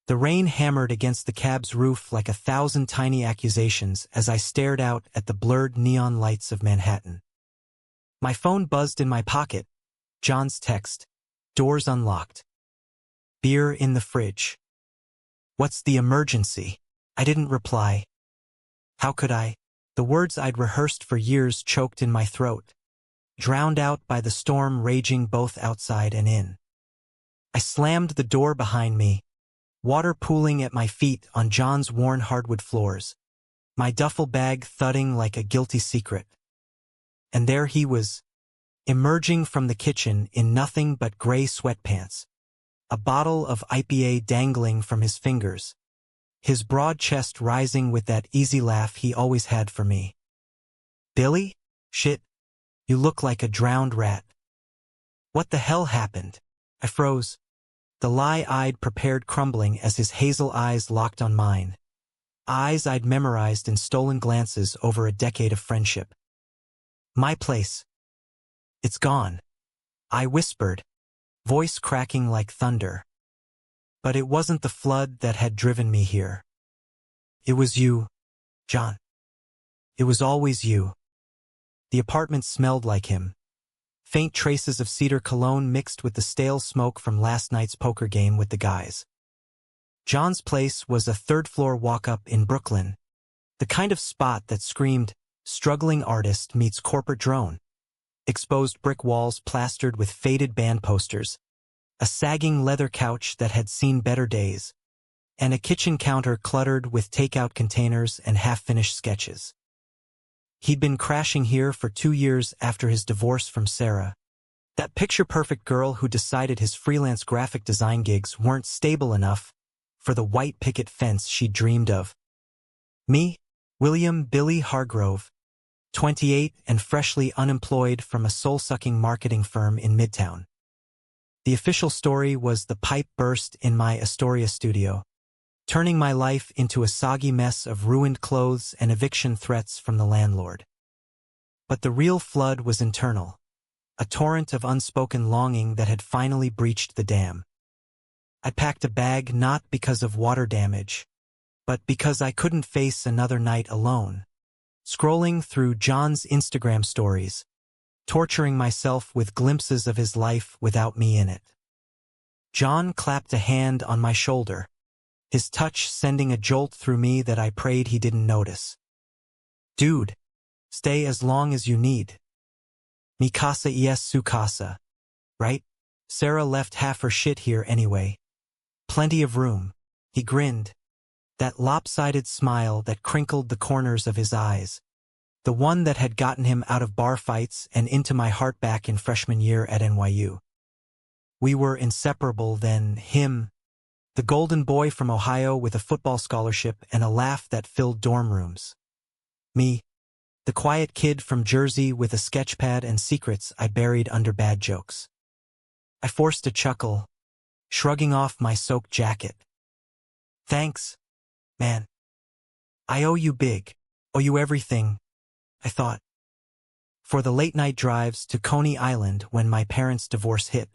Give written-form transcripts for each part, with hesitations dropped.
The rain hammered against the cab's roof like 1,000 tiny accusations as I stared out at the blurred neon lights of Manhattan. My phone buzzed in my pocket. John's text. Doors unlocked. Beer in the fridge. What's the emergency? I didn't reply. How could I? The words I'd rehearsed for years choked in my throat, drowned out by the storm raging both outside and in. I slammed the door behind me, water pooling at my feet on John's worn hardwood floors, my duffel bag thudding like a guilty secret. And there he was, emerging from the kitchen in nothing but gray sweatpants, a bottle of IPA dangling from his fingers, his broad chest rising with that easy laugh he always had for me. Billy? Shit. You look like a drowned rat. What the hell happened? I froze, the lie I'd prepared crumbling as his hazel eyes locked on mine. Eyes I'd memorized in stolen glances over a decade of friendship. My place. It's gone. I whispered, voice cracking like thunder. But it wasn't the flood that had driven me here. It was you, John. It was always you. The apartment smelled like him. Faint traces of cedar cologne mixed with the stale smoke from last night's poker game with the guys. John's place was a third-floor walk-up in Brooklyn, the kind of spot that screamed, struggling artist meets corporate drone. Exposed brick walls plastered with faded band posters, a sagging leather couch that had seen better days, and a kitchen counter cluttered with takeout containers and half-finished sketches. He'd been crashing here for 2 years after his divorce from Sarah, that picture-perfect girl who decided his freelance graphic design gigs weren't stable enough for the white picket fence she dreamed of. Me, William Billy Hargrove, 28 and freshly unemployed from a soul-sucking marketing firm in Midtown. The official story was the pipe burst in my Astoria studio, turning my life into a soggy mess of ruined clothes and eviction threats from the landlord. But the real flood was internal, a torrent of unspoken longing that had finally breached the dam. I packed a bag not because of water damage, but because I couldn't face another night alone, scrolling through John's Instagram stories, torturing myself with glimpses of his life without me in it. John clapped a hand on my shoulder, his touch sending a jolt through me that I prayed he didn't notice. Dude, stay as long as you need. Mi casa es su casa, right? Sarah left half her shit here anyway. Plenty of room. He grinned, that lopsided smile that crinkled the corners of his eyes, the one that had gotten him out of bar fights and into my heart back in freshman year at NYU. We were inseparable then, him, the golden boy from Ohio with a football scholarship and a laugh that filled dorm rooms. Me, the quiet kid from Jersey with a sketchpad and secrets I buried under bad jokes. I forced a chuckle, shrugging off my soaked jacket. Thanks, man. I owe you big, owe you everything, I thought. For the late-night drives to Coney Island when my parents' divorce hit.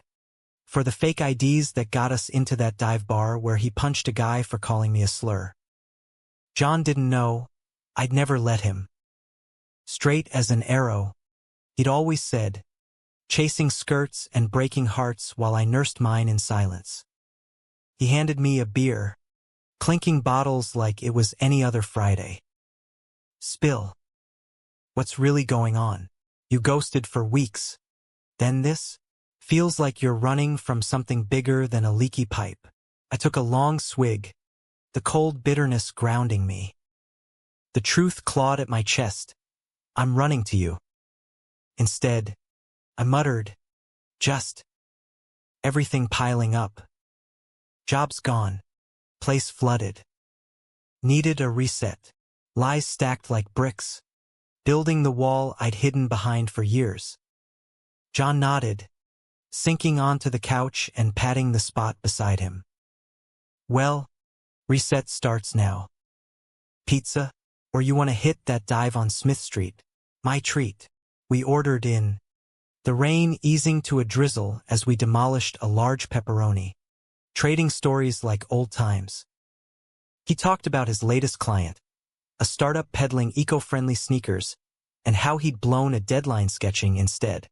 For the fake IDs that got us into that dive bar where he punched a guy for calling me a slur. John didn't know, I'd never let him. Straight as an arrow, he'd always said, chasing skirts and breaking hearts while I nursed mine in silence. He handed me a beer, clinking bottles like it was any other Friday. Spill. What's really going on? You ghosted for weeks. Then this? Feels like you're running from something bigger than a leaky pipe. I took a long swig, the cold bitterness grounding me. The truth clawed at my chest. I'm running to you. Instead, I muttered, just. Everything piling up. Job's gone. Place flooded. Needed a reset. Lies stacked like bricks. Building the wall I'd hidden behind for years. John nodded, sinking onto the couch and patting the spot beside him. Well, reset starts now. Pizza? Or you want to hit that dive on Smith Street? My treat. We ordered in. The rain easing to a drizzle as we demolished a large pepperoni. trading stories like old times. He talked about his latest client, a startup peddling eco-friendly sneakers, and how he'd blown a deadline sketching instead.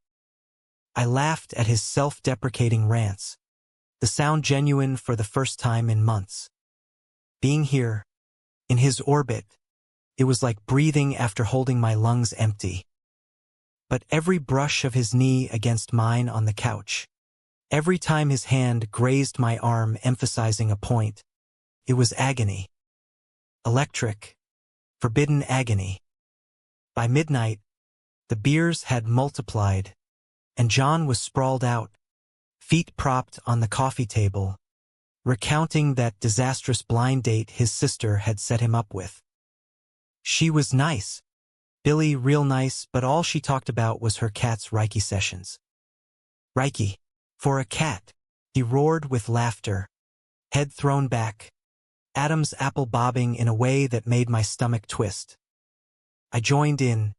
I laughed at his self-deprecating rants, the sound genuine for the first time in months. Being here, in his orbit, it was like breathing after holding my lungs empty. But every brush of his knee against mine on the couch, every time his hand grazed my arm emphasizing a point, it was agony. Electric, forbidden agony. By midnight, the beers had multiplied, and John was sprawled out, feet propped on the coffee table, recounting that disastrous blind date his sister had set him up with. She was nice, Billy real nice, but all she talked about was her cat's Reiki sessions. Reiki, for a cat, he roared with laughter, head thrown back, Adam's apple bobbing in a way that made my stomach twist. I joined in,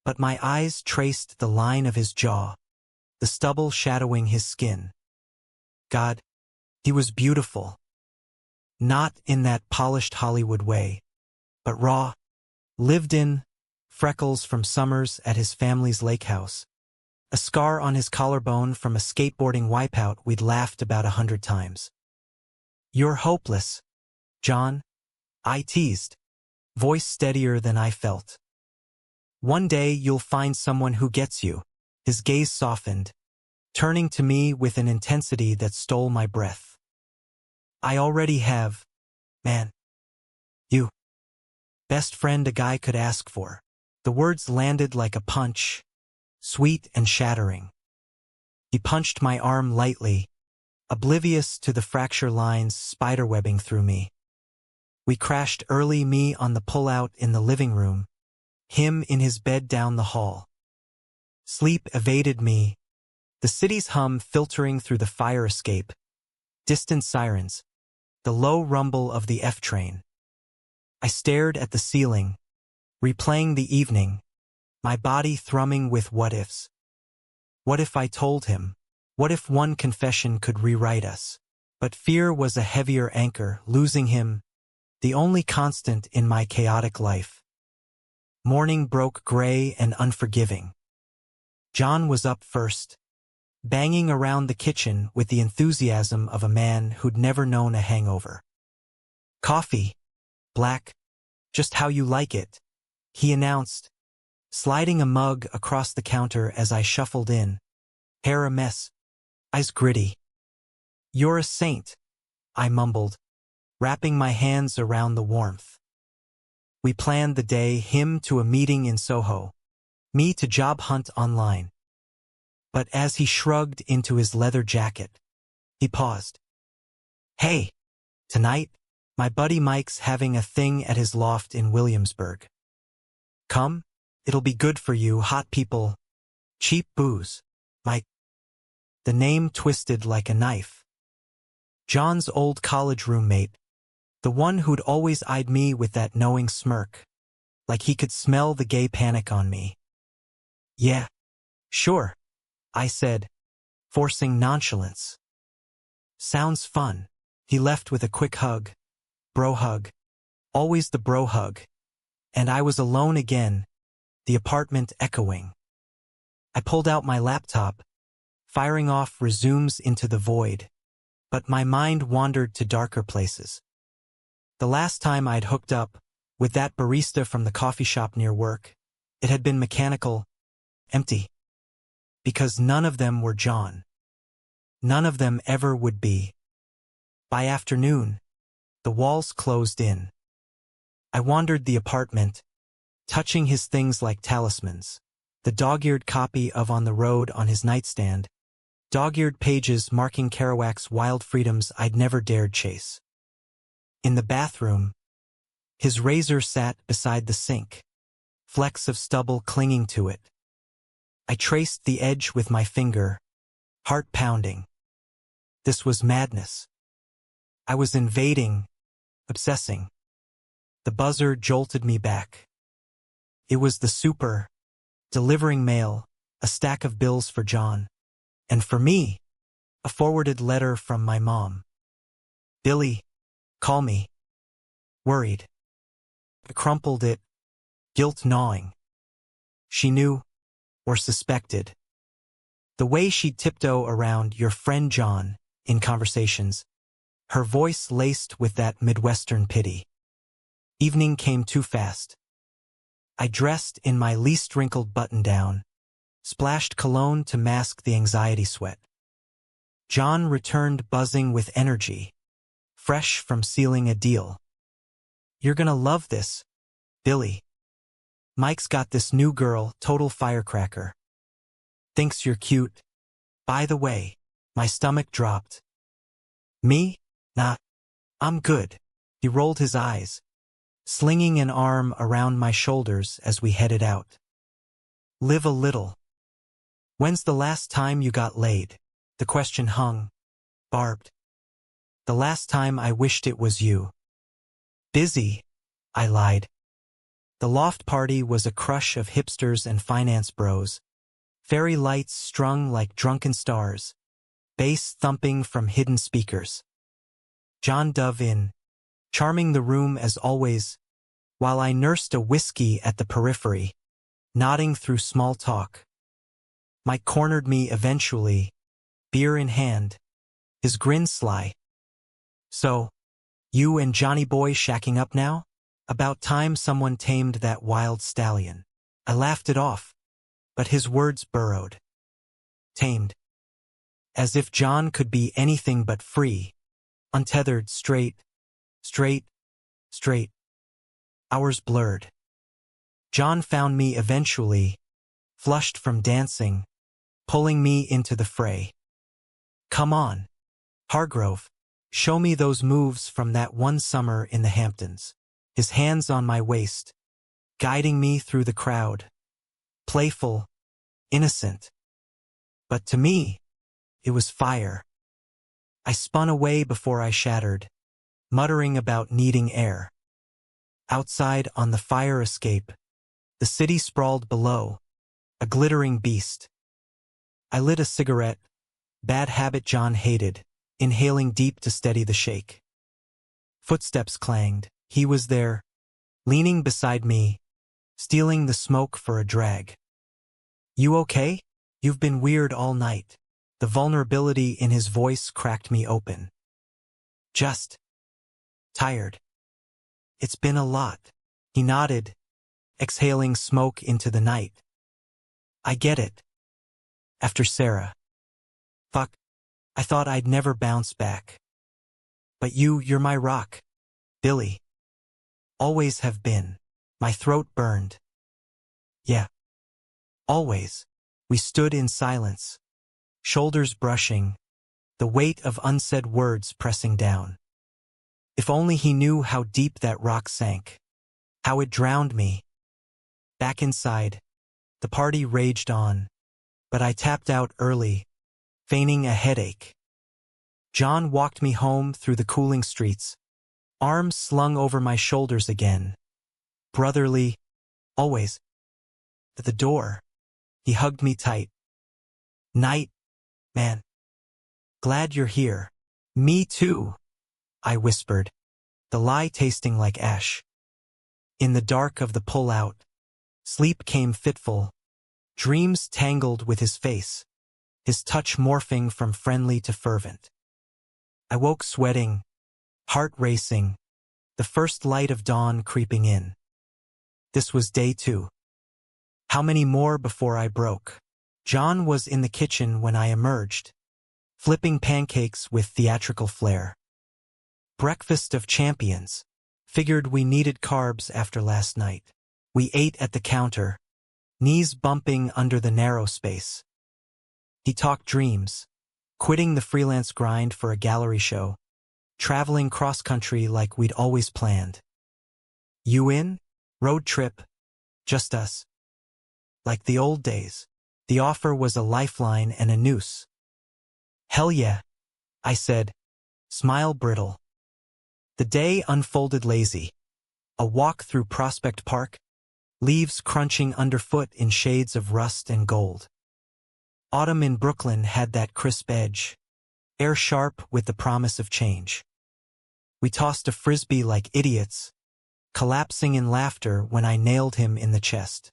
but my eyes traced the line of his jaw, the stubble shadowing his skin. God, he was beautiful. Not in that polished Hollywood way, but raw, lived in, freckles from summers at his family's lake house, a scar on his collarbone from a skateboarding wipeout we'd laughed about 100 times. You're hopeless, John, I teased, voice steadier than I felt. One day you'll find someone who gets you. His gaze softened, turning to me with an intensity that stole my breath. I already have, man. You. Best friend a guy could ask for. The words landed like a punch, sweet and shattering. He punched my arm lightly, oblivious to the fracture lines spiderwebbing through me. We crashed early, me on the pullout in the living room, him in his bed down the hall. Sleep evaded me, the city's hum filtering through the fire escape, distant sirens, the low rumble of the F train. I stared at the ceiling, replaying the evening, my body thrumming with what-ifs. What if I told him? What if one confession could rewrite us? But fear was a heavier anchor, losing him, the only constant in my chaotic life. Morning broke gray and unforgiving. John was up first, banging around the kitchen with the enthusiasm of a man who'd never known a hangover. Coffee, black, just how you like it, he announced, sliding a mug across the counter as I shuffled in, hair a mess, eyes gritty. You're a saint, I mumbled, wrapping my hands around the warmth. We planned the day, him to a meeting in Soho, me to job hunt online. But as he shrugged into his leather jacket, he paused. Hey, tonight, my buddy Mike's having a thing at his loft in Williamsburg. Come, it'll be good for you, hot people. Cheap booze. Mike. The name twisted like a knife. John's old college roommate, the one who'd always eyed me with that knowing smirk, like he could smell the gay panic on me. Yeah, sure, I said, forcing nonchalance. Sounds fun. He left with a quick hug. Bro hug. Always the bro hug. And I was alone again, the apartment echoing. I pulled out my laptop, firing off resumes into the void, but my mind wandered to darker places. The last time I'd hooked up with that barista from the coffee shop near work, it had been mechanical, empty. Because none of them were John. None of them ever would be. By afternoon, the walls closed in. I wandered the apartment, touching his things like talismans, the dog-eared copy of On the Road on his nightstand, dog-eared pages marking Kerouac's wild freedoms I'd never dared chase. In the bathroom, his razor sat beside the sink, flecks of stubble clinging to it. I traced the edge with my finger, heart pounding. This was madness. I was invading, obsessing. The buzzer jolted me back. It was the super, delivering mail, a stack of bills for John. And for me, a forwarded letter from my mom. Billy, call me. Worried. I crumpled it, guilt gnawing. She knew, or suspected. The way she'd tiptoe around your friend John in conversations, her voice laced with that Midwestern pity. Evening came too fast. I dressed in my least wrinkled button-down, splashed cologne to mask the anxiety sweat. John returned buzzing with energy, fresh from sealing a deal. You're gonna love this, Billy. Mike's got this new girl, total firecracker. Thinks you're cute. By the way, my stomach dropped. Me? Nah, I'm good. He rolled his eyes, slinging an arm around my shoulders as we headed out. Live a little. When's the last time you got laid? The question hung, barbed. The last time I wished it was you. Busy, I lied. The loft party was a crush of hipsters and finance bros. Fairy lights strung like drunken stars. Bass thumping from hidden speakers. John dove in, charming the room as always, while I nursed a whiskey at the periphery, nodding through small talk. Mike cornered me eventually, beer in hand, his grin sly. So, you and Johnny Boy shacking up now? About time someone tamed that wild stallion. I laughed it off, but his words burrowed. Tamed. As if John could be anything but free, untethered, straight. Hours blurred. John found me eventually, flushed from dancing, pulling me into the fray. Come on, Hargrove, show me those moves from that one summer in the Hamptons. His hands on my waist, guiding me through the crowd. Playful, innocent. But to me, it was fire. I spun away before I shattered, muttering about needing air. Outside on the fire escape, the city sprawled below, a glittering beast. I lit a cigarette, bad habit John hated, inhaling deep to steady the shake. Footsteps clanged. He was there, leaning beside me, stealing the smoke for a drag. You okay? You've been weird all night. The vulnerability in his voice cracked me open. Just tired. It's been a lot. He nodded, exhaling smoke into the night. I get it. After Sarah. Fuck. I thought I'd never bounce back. But you're my rock, Billy. Always have been. My throat burned. Yeah. Always. We stood in silence, shoulders brushing, the weight of unsaid words pressing down. If only he knew how deep that rock sank, how it drowned me. Back inside, the party raged on, but I tapped out early, feigning a headache. John walked me home through the cooling streets, arms slung over my shoulders again. Brotherly, always. At the door, he hugged me tight. Night, man. Glad you're here. Me too, I whispered, the lie tasting like ash. In the dark of the pull-out, sleep came fitful, dreams tangled with his face, his touch morphing from friendly to fervent. I woke sweating, heart racing, the first light of dawn creeping in. This was day 2. How many more before I broke? John was in the kitchen when I emerged, flipping pancakes with theatrical flair. Breakfast of champions. Figured we needed carbs after last night. We ate at the counter, knees bumping under the narrow space. He talked dreams, quitting the freelance grind for a gallery show, traveling cross-country like we'd always planned. You in? Road trip. Just us. Like the old days. The offer was a lifeline and a noose. Hell yeah, I said, smile brittle. The day unfolded lazy. A walk through Prospect Park, leaves crunching underfoot in shades of rust and gold. Autumn in Brooklyn had that crisp edge, air sharp with the promise of change. We tossed a frisbee like idiots, collapsing in laughter when I nailed him in the chest.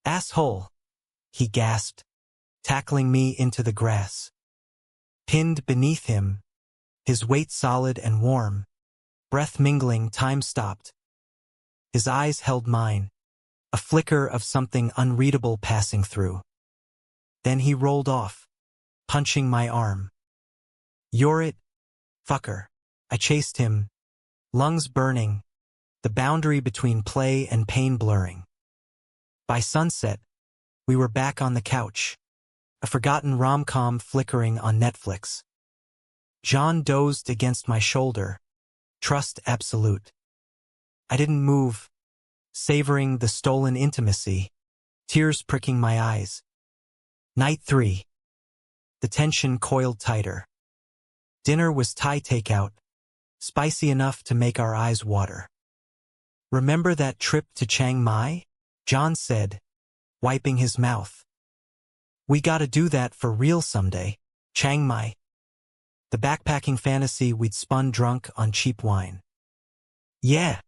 "Asshole," he gasped, tackling me into the grass. Pinned beneath him, his weight solid and warm, breath mingling, time stopped. His eyes held mine, a flicker of something unreadable passing through. Then he rolled off, punching my arm. "You're it, fucker." I chased him, lungs burning, the boundary between play and pain blurring. By sunset, we were back on the couch, a forgotten rom-com flickering on Netflix. John dozed against my shoulder, trust absolute. I didn't move, savoring the stolen intimacy, tears pricking my eyes. Night 3. The tension coiled tighter. Dinner was Thai takeout, spicy enough to make our eyes water. "Remember that trip to Chiang Mai?" John said, wiping his mouth. "We gotta do that for real someday." Chiang Mai. The backpacking fantasy we'd spun drunk on cheap wine. "Yeah,"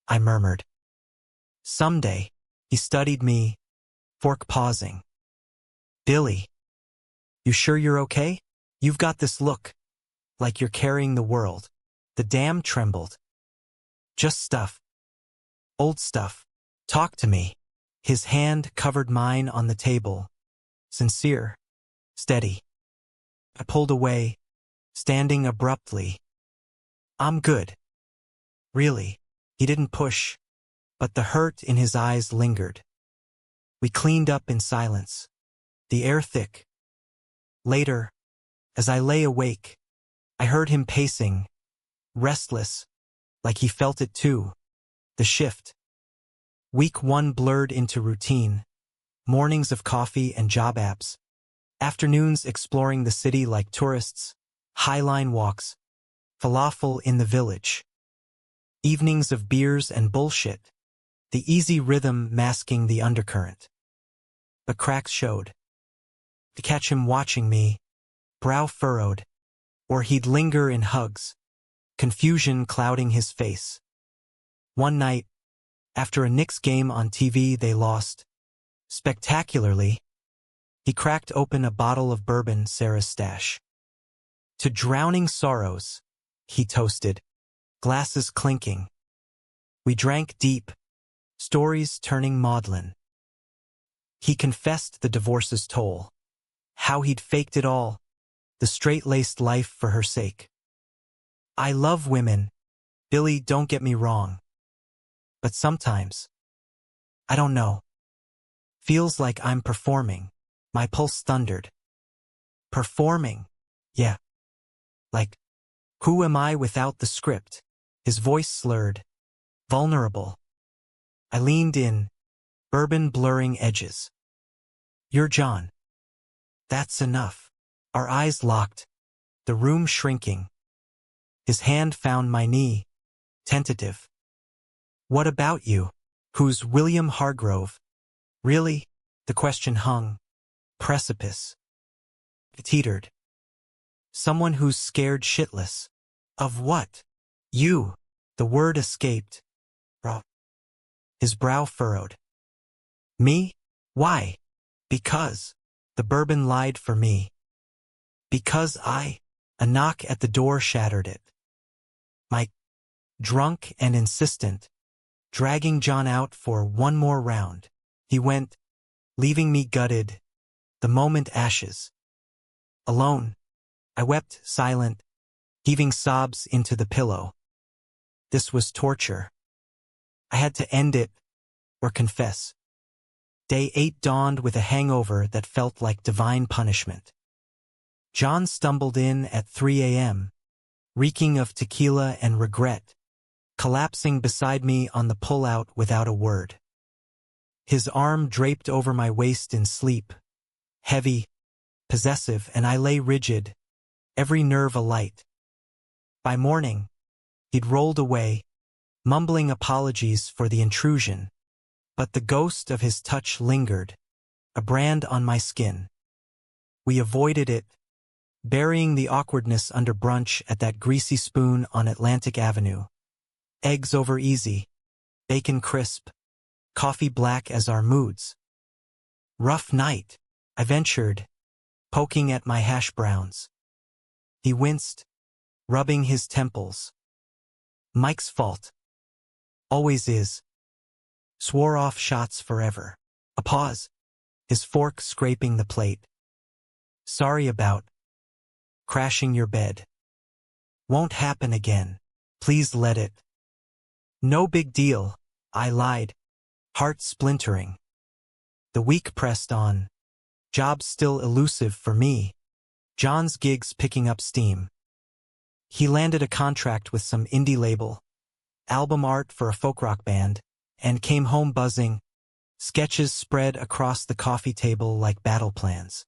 I murmured. "Someday." He studied me, fork pausing. "Billy, you sure you're okay? You've got this look, like you're carrying the world." The dam trembled. "Just stuff. Old stuff. Talk to me." His hand covered mine on the table. Sincere. Steady. I pulled away, standing abruptly. "I'm good. Really." He didn't push, but the hurt in his eyes lingered. We cleaned up in silence, the air thick. Later, as I lay awake, I heard him pacing, restless, like he felt it too. The shift. Week 1 blurred into routine, mornings of coffee and job apps, afternoons exploring the city like tourists, highline walks, falafel in the village, evenings of beers and bullshit, the easy rhythm masking the undercurrent. But cracks showed. To catch him watching me, brow furrowed, or he'd linger in hugs, confusion clouding his face. One night, after a Knicks game on TV they lost, spectacularly, he cracked open a bottle of bourbon, Sarah's stash. "To drowning sorrows," he toasted, glasses clinking. We drank deep, stories turning maudlin. He confessed the divorce's toll, how he'd faked it all, the straight-laced life for her sake. "I love women, Billy, don't get me wrong. But sometimes, I don't know. Feels like I'm performing." My pulse thundered. "Performing? Yeah. Like, who am I without the script?" His voice slurred, vulnerable. I leaned in, bourbon blurring edges. "You're John. That's enough." Our eyes locked, the room shrinking. His hand found my knee, tentative. "What about you? Who's William Hargrove?" "Really?" The question hung. Precipice. It teetered. "Someone who's scared shitless." "Of what?" "You." The word escaped. Raw. His brow furrowed. "Me? Why?" "Because." The bourbon lied for me. "Because I..." A knock at the door shattered it. Mike, drunk and insistent, dragging John out for one more round. He went, leaving me gutted, the moment ashes. Alone, I wept silent, heaving sobs into the pillow. This was torture. I had to end it, or confess. Day 8 dawned with a hangover that felt like divine punishment. John stumbled in at 3 a.m., reeking of tequila and regret, collapsing beside me on the pull-out without a word. His arm draped over my waist in sleep, heavy, possessive, and I lay rigid, every nerve alight. By morning, he'd rolled away, mumbling apologies for the intrusion, but the ghost of his touch lingered, a brand on my skin. We avoided it, burying the awkwardness under brunch at that greasy spoon on Atlantic Avenue. Eggs over easy, bacon crisp, coffee black as our moods. Rough night, I ventured, poking at my hash browns. He winced, rubbing his temples. Mike's fault. Always is. Swore off shots forever. A pause, his fork scraping the plate. Sorry about crashing your bed. Won't happen again. Please let it. No big deal, I lied, heart splintering. The week pressed on. Jobs still elusive for me. John's gigs picking up steam. He landed a contract with some indie label, album art for a folk rock band, and came home buzzing, sketches spread across the coffee table like battle plans.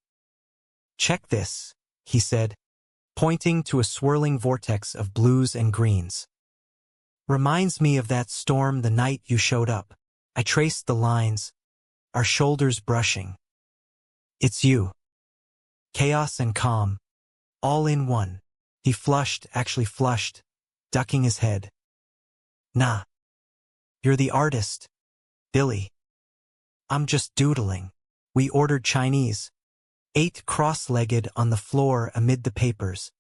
Check this, he said, pointing to a swirling vortex of blues and greens. Reminds me of that storm the night you showed up. I traced the lines, our shoulders brushing. It's you. Chaos and calm, all in one. He actually flushed, ducking his head. Nah. You're the artist, Billy. I'm just doodling. We ordered Chinese. Ate cross-legged on the floor amid the papers.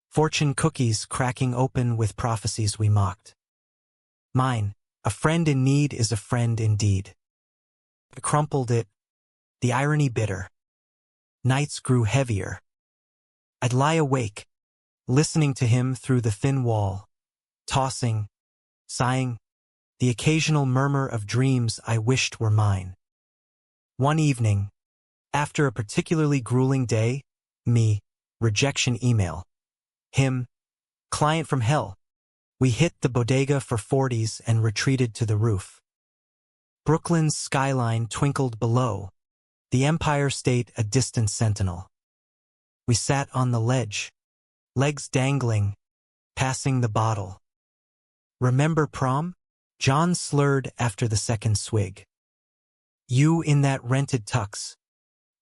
Fortune cookies cracking open with prophecies we mocked. Mine, a friend in need is a friend indeed. I crumpled it, the irony bitter. Nights grew heavier. I'd lie awake, listening to him through the thin wall, tossing, sighing, the occasional murmur of dreams I wished were mine. One evening, after a particularly grueling day, me, rejection email. Him, client from hell. We hit the bodega for 40s and retreated to the roof. Brooklyn's skyline twinkled below, the Empire State a distant sentinel. We sat on the ledge, legs dangling, passing the bottle. Remember prom? John slurred after the second swig. You in that rented tux,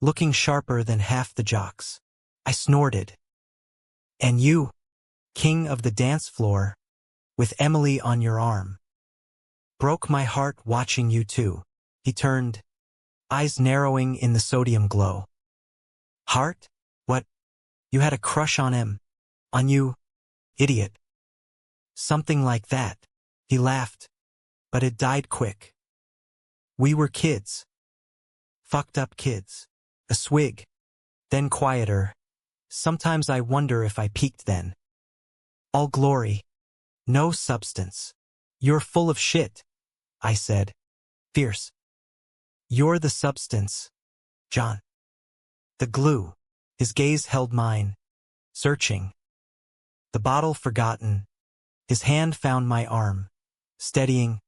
looking sharper than half the jocks. I snorted. And you, king of the dance floor, with Emily on your arm. Broke my heart watching you too. He turned, eyes narrowing in the sodium glow. Heart? What? You had a crush on him? On you? Idiot. Something like that. He laughed, but it died quick. We were kids. Fucked up kids. A swig. Then quieter. Sometimes I wonder if I peaked then. All glory. No substance. You're full of shit, I said. Fierce. You're the substance, John. The glue. His gaze held mine, searching. The bottle forgotten. His hand found my arm, steadying,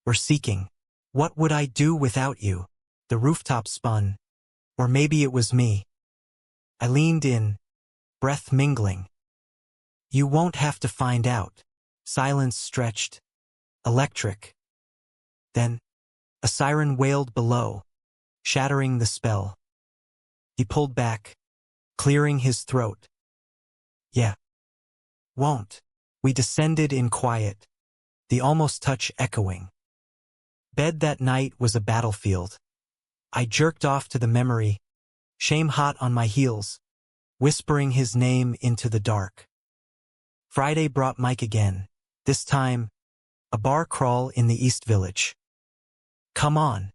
or seeking. What would I do without you? The rooftop spun. Or maybe it was me. I leaned in, breath mingling. You won't have to find out. Silence stretched. Electric. Then, a siren wailed below, shattering the spell. He pulled back, clearing his throat. Yeah. Won't. We descended in quiet, the almost touch echoing. Bed that night was a battlefield. I jerked off to the memory, shame hot on my heels, whispering his name into the dark. Friday brought Mike again, this time, a bar crawl in the East Village. Come on.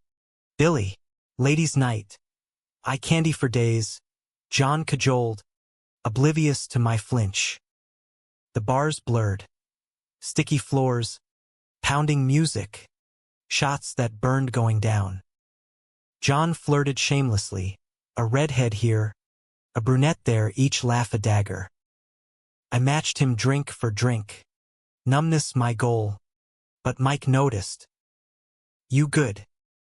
Billy. Ladies' night. Eye candy for days. John cajoled, oblivious to my flinch. The bars blurred. Sticky floors. Pounding music. Shots that burned going down. John flirted shamelessly. A redhead here, a brunette there, each laugh a dagger. I matched him drink for drink. Numbness my goal. But Mike noticed. You good?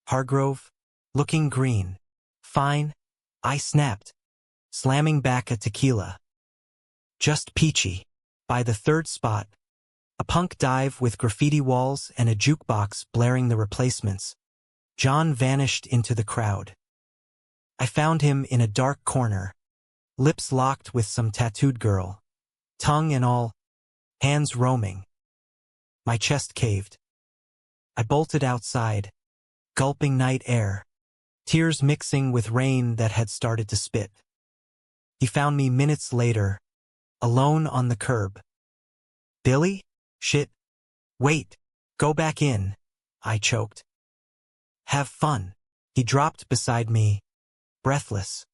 Hargrove? Looking green. Fine? I snapped, slamming back a tequila. Just peachy. By the third spot, a punk dive with graffiti walls and a jukebox blaring the replacements, John vanished into the crowd. I found him in a dark corner, lips locked with some tattooed girl, tongue and all, hands roaming. My chest caved. I bolted outside, gulping night air, tears mixing with rain that had started to spit. He found me minutes later, alone on the curb. Billy? Shit. Wait. Go back in. I choked. Have fun. He dropped beside me, breathless.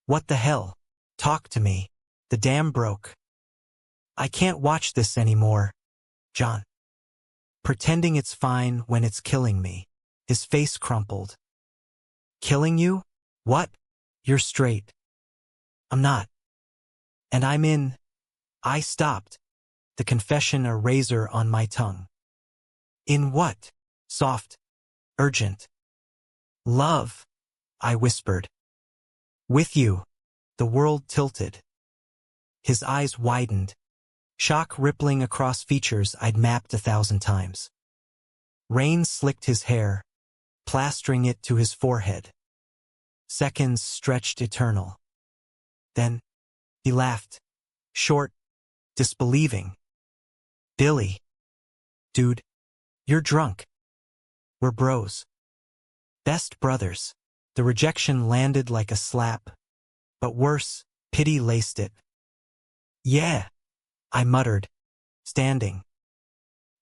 What the hell? Talk to me. The dam broke. I can't watch this anymore, John. Pretending it's fine when it's killing me. His face crumpled. Killing you? What? You're straight. I'm not. And I'm in. I stopped, the confession a razor on my tongue. In what? Soft. Urgent. Love, I whispered. With you. The world tilted. His eyes widened, shock rippling across features I'd mapped 1,000 times. Rain slicked his hair, plastering it to his forehead. Seconds stretched eternal. Then, he laughed, short, disbelieving. Billy. Dude, you're drunk. We're bros. Best brothers. The rejection landed like a slap, but worse, pity laced it. Yeah, I muttered, standing.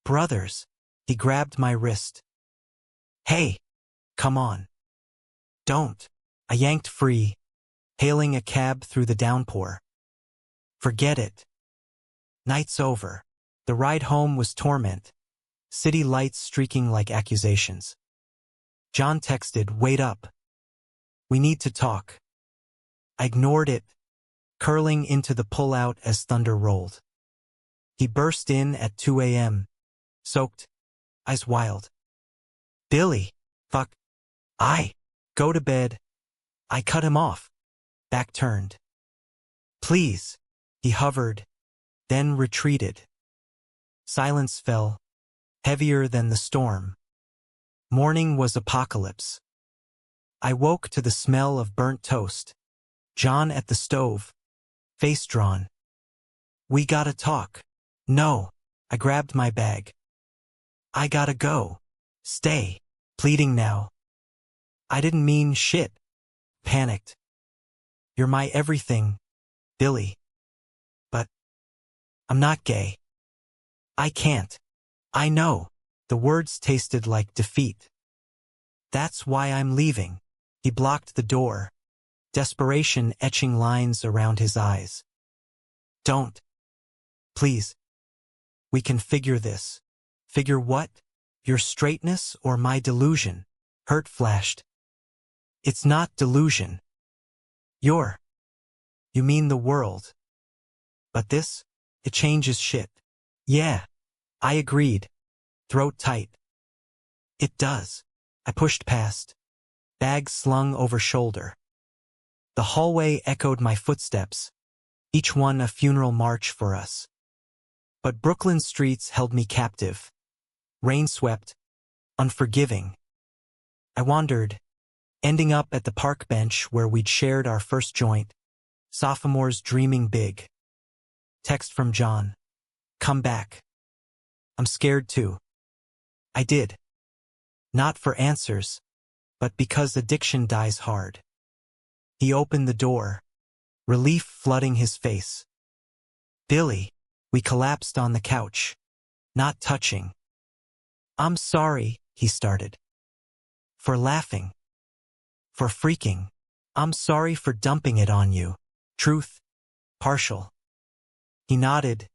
Brothers. He grabbed my wrist. Hey, come on. Don't. I yanked free, hailing a cab through the downpour. Forget it. Night's over. The ride home was torment, city lights streaking like accusations. John texted, wait up. We need to talk. I ignored it, curling into the pullout as thunder rolled. He burst in at 2 a.m., soaked, eyes wild. Billy, fuck. Go to bed. I cut him off, back turned. Please. He hovered, then retreated. Silence fell, heavier than the storm. Morning was apocalypse. I woke to the smell of burnt toast. John at the stove, face drawn. We gotta talk. No. I grabbed my bag. I gotta go. Stay. Pleading now. I didn't mean shit. Panicked. You're my everything, Billy. But I'm not gay. I can't. I know. The words tasted like defeat. That's why I'm leaving. He blocked the door, desperation etching lines around his eyes. Don't. Please. We can figure this. Figure what? Your straightness or my delusion? Hurt flashed. It's not delusion. You mean the world. But this? It changes shit. Yeah. I agreed. Throat tight. It does. I pushed past. Bag slung over shoulder. The hallway echoed my footsteps, each one a funeral march for us. But Brooklyn streets held me captive. Rain-swept, unforgiving. I wandered, ending up at the park bench where we'd shared our first joint, sophomores dreaming big. Text from John. Come back. I'm scared too. I did. Not for answers, but because addiction dies hard. He opened the door, relief flooding his face. Billy. We collapsed on the couch, not touching. I'm sorry, he started. For laughing. For freaking. I'm sorry for dumping it on you. Truth. Partial. He nodded,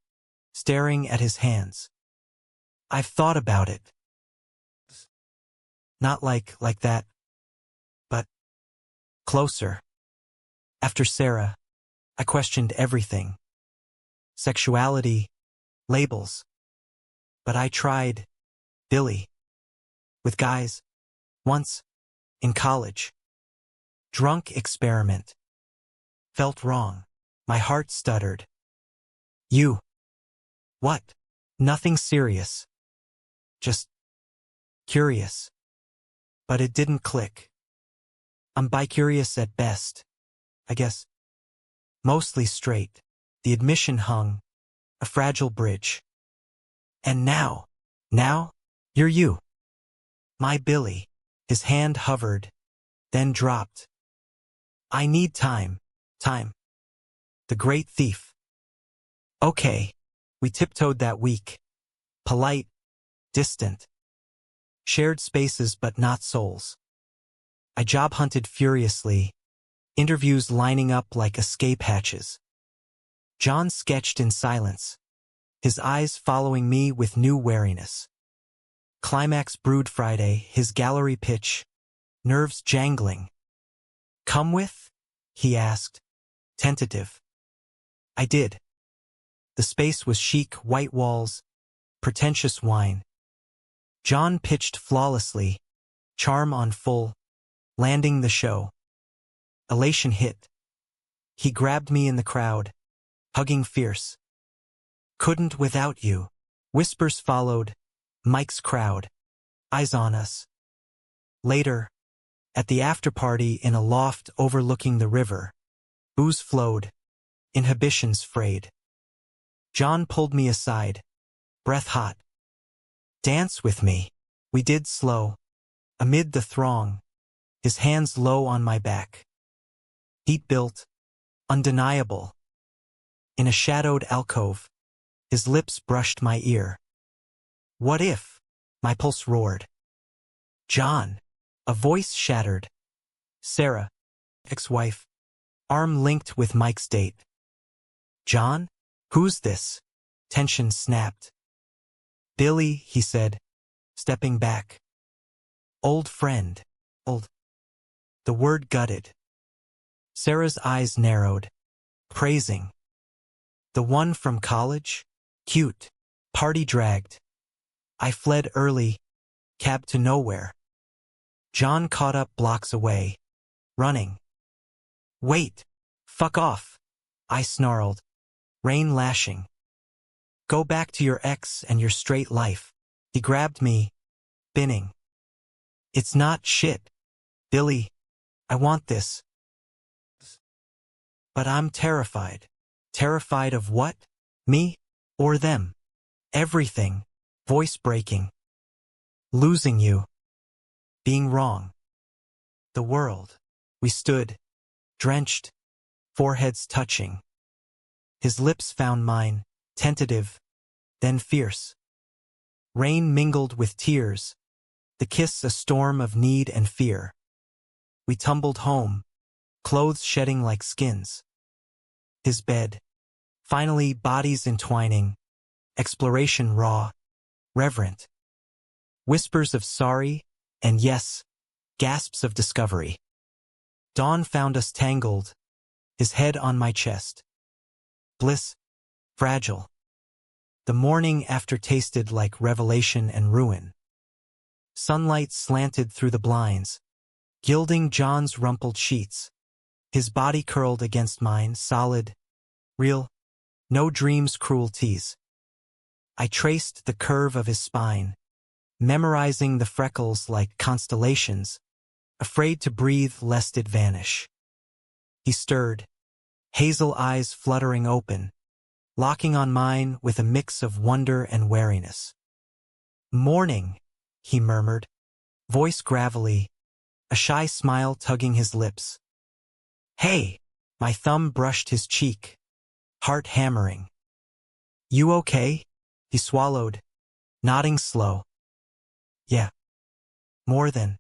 staring at his hands. I've thought about it. Not like that. But closer. After Sarah, I questioned everything. Sexuality, labels. But I tried, Billy. With guys. Once. In college. Drunk experiment. Felt wrong. My heart stuttered. You. What? Nothing serious. Just curious. But it didn't click. I'm bi-curious at best, I guess. mostly straight. The admission hung, a fragile bridge. And now, you're you. My Billy. His hand hovered, then dropped. I need time. The great thief. Okay. We tiptoed that week. Polite, distant. Shared spaces but not souls. I job hunted furiously, interviews lining up like escape hatches. John sketched in silence, his eyes following me with new wariness. Climax brewed Friday, his gallery pitch, nerves jangling. Come with? He asked, tentative. I did. The space was chic, white walls, pretentious wine. John pitched flawlessly, charm on full, landing the show. Elation hit. He grabbed me in the crowd, hugging fierce. Couldn't without you. Whispers followed, Mike's crowd, eyes on us. Later, at the after-party in a loft overlooking the river, booze flowed, inhibitions frayed. John pulled me aside, breath hot. Dance with me. We did slow, amid the throng, his hands low on my back. Heat built, undeniable. In a shadowed alcove, his lips brushed my ear. What if? My pulse roared. John. A voice shattered. Sarah, ex-wife, arm linked with Mike's date. John? Who's this? Tension snapped. Billy, he said, stepping back. Old friend. Old. The word gutted. Sarah's eyes narrowed, praising. The one from college? Cute. Party dragged. I fled early, cab to nowhere. John caught up blocks away, running. Wait. Fuck off. I snarled, rain lashing. Go back to your ex and your straight life. He grabbed me, binning. It's not shit. Billy, I want this. But I'm terrified. Terrified of what? Me? Or them? Everything. Voice breaking. Losing you. Being wrong. The world. We stood, drenched, foreheads touching. His lips found mine, tentative, then fierce. Rain mingled with tears, the kiss a storm of need and fear. We tumbled home, clothes shedding like skins. His bed. Finally bodies entwining, exploration raw, reverent. Whispers of sorry, and yes, gasps of discovery. Dawn found us tangled, his head on my chest. Bliss, fragile. The morning after tasted like revelation and ruin. Sunlight slanted through the blinds, gilding John's rumpled sheets. His body curled against mine, solid, real, no dreams cruelties. I traced the curve of his spine, memorizing the freckles like constellations, afraid to breathe lest it vanish. He stirred, hazel eyes fluttering open, locking on mine with a mix of wonder and wariness. Morning, he murmured, voice gravelly, a shy smile tugging his lips. Hey, my thumb brushed his cheek, heart hammering. You okay? He swallowed, nodding slow. Yeah. More than.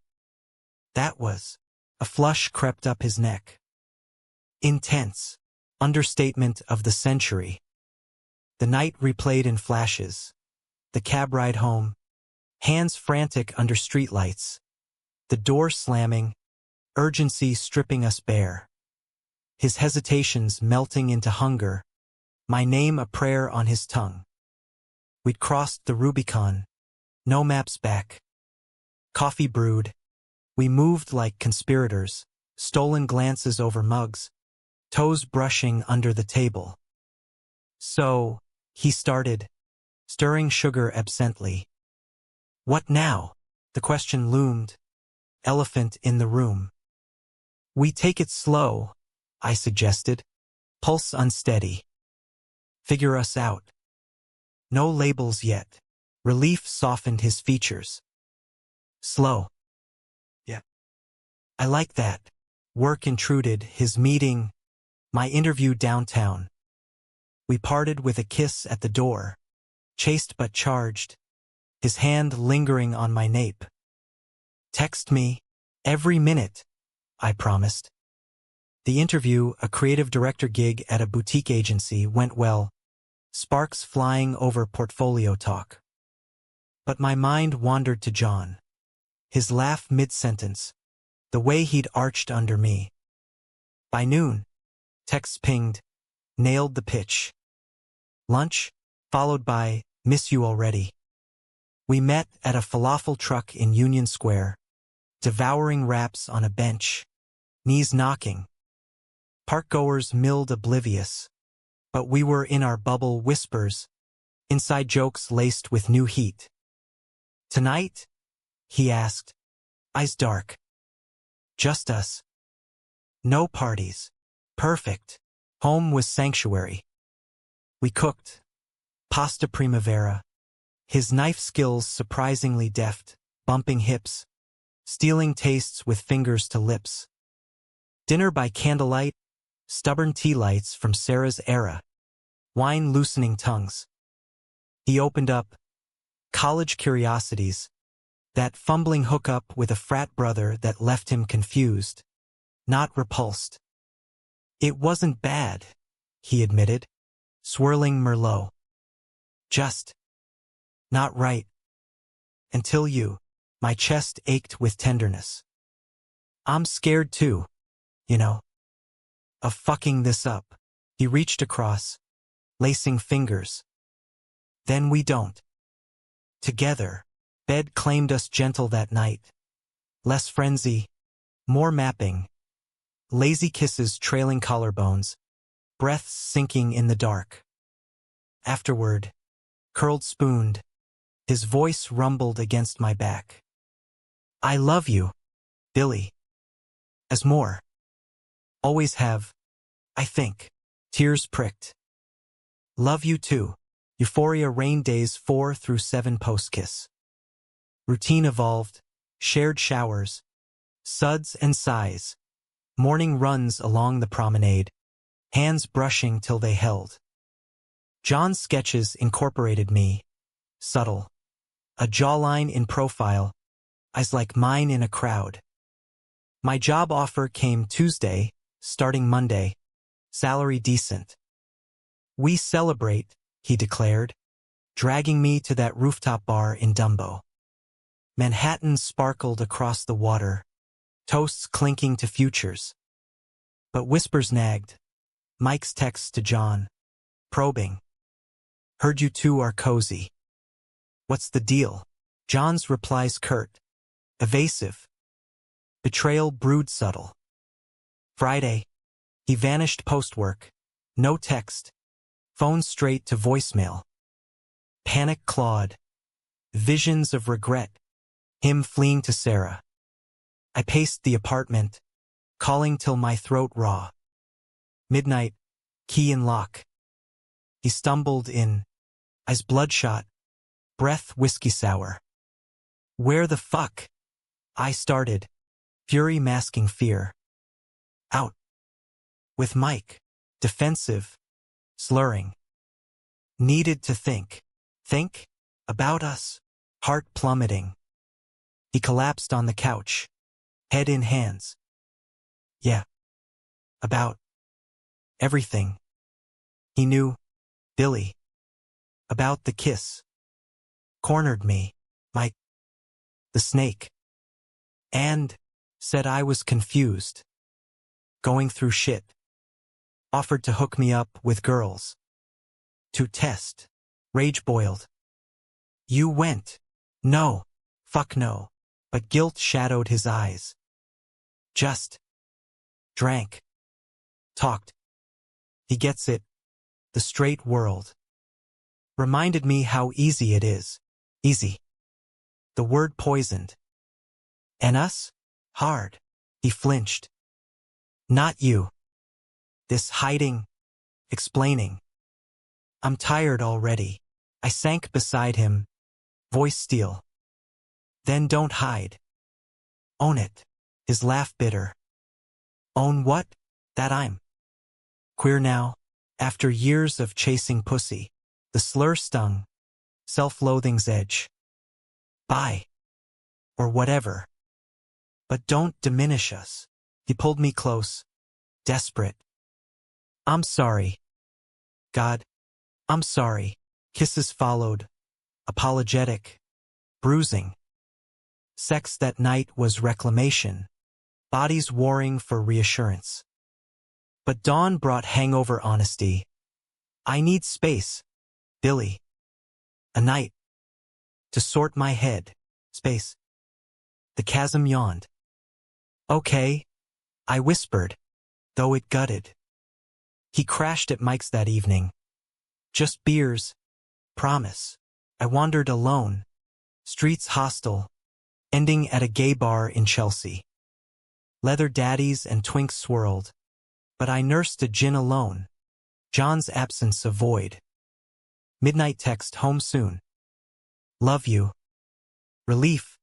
That was. A flush crept up his neck. Intense. Understatement of the century. The night replayed in flashes. The cab ride home. Hands frantic under streetlights. The door slamming. Urgency stripping us bare. His hesitations melting into hunger. My name a prayer on his tongue. We'd crossed the Rubicon. No maps back. Coffee brewed. We moved like conspirators, stolen glances over mugs, toes brushing under the table. So, he started, stirring sugar absently. What now? The question loomed, elephant in the room. We take it slow, I suggested, Pulse unsteady. Figure us out. No labels yet. Relief softened his features. Slow. Yeah. I like that. Work intruded, his meeting, my interview downtown. We parted with a kiss at the door, chaste but charged, his hand lingering on my nape. Text me every minute, I promised. The interview, a creative director gig at a boutique agency, went well, sparks flying over portfolio talk. But my mind wandered to John. His laugh mid-sentence, the way he'd arched under me. By noon, texts pinged, nailed the pitch. Lunch, followed by, miss you already. We met at a falafel truck in Union Square, devouring wraps on a bench, knees knocking. Parkgoers milled oblivious, but we were in our bubble, whispers, inside jokes laced with new heat. Tonight? He asked, eyes dark. Just us. No parties. Perfect. Home was sanctuary. We cooked. Pasta primavera. His knife skills surprisingly deft, bumping hips, stealing tastes with fingers to lips. Dinner by candlelight, stubborn tea lights from Sarah's era, wine loosening tongues. He opened up. College curiosities. That fumbling hookup with a frat brother that left him confused, not repulsed. It wasn't bad, he admitted, swirling Merlot. Just not right. Until you, my chest ached with tenderness. I'm scared too, you know, of fucking this up. He reached across, lacing fingers. Then we don't. Together. Bed claimed us gentle that night. Less frenzy, more mapping. Lazy kisses trailing collarbones, breaths sinking in the dark. Afterward, curled spooned, his voice rumbled against my back. I love you, Billy. As more. Always have, I think. Tears pricked. Love you too. Euphoria rain days 4 through 7 post-kiss. Routine evolved, shared showers, suds and sighs, morning runs along the promenade, hands brushing till they held. John's sketches incorporated me, subtle, a jawline in profile, eyes like mine in a crowd. My job offer came Tuesday, starting Monday, salary decent. We celebrate, he declared, dragging me to that rooftop bar in Dumbo. Manhattan sparkled across the water, toasts clinking to futures. But whispers nagged. Mike's text to John, probing. Heard you two are cozy. What's the deal? John's replies curt, evasive. Betrayal brewed subtle. Friday. He vanished post-work. No text. Phone straight to voicemail. Panic clawed. Visions of regret. Him fleeing to Sarah. I paced the apartment, calling till my throat raw. Midnight, key in lock. He stumbled in, eyes bloodshot, breath whiskey sour. Where the fuck? I started, fury masking fear. Out. With Mike, defensive, slurring. Needed to think. Think? About us? Heart plummeting. He collapsed on the couch, head in hands. Yeah. About everything. He knew, Billy. About the kiss. Cornered me, Mike. The snake. And said I was confused. Going through shit. Offered to hook me up with girls. To test. Rage boiled. You went. No. Fuck no. But guilt shadowed his eyes. Just. Drank. Talked. He gets it. The straight world. Reminded me how easy it is. Easy. The word poisoned. And us? Hard. He flinched. Not you. This hiding, explaining. I'm tired already. I sank beside him, voice steel. Then don't hide. Own it. His laugh bitter. Own what? That I'm queer now. After years of chasing pussy, the slur stung, self-loathing's edge. Bye. Or whatever. But don't diminish us. He pulled me close, desperate. I'm sorry. God, I'm sorry. Kisses followed, apologetic, bruising. Sex that night was reclamation, bodies warring for reassurance. But dawn brought hangover honesty. I need space, Billy. A night. To sort my head. Space. The chasm yawned. Okay, I whispered, though it gutted. He crashed at Mike's that evening. Just beers. Promise. I wandered alone. Streets hostile. Ending at a gay bar in Chelsea. Leather daddies and twinks swirled. But I nursed a gin alone. John's absence a void. Midnight text home soon. Love you. Relief.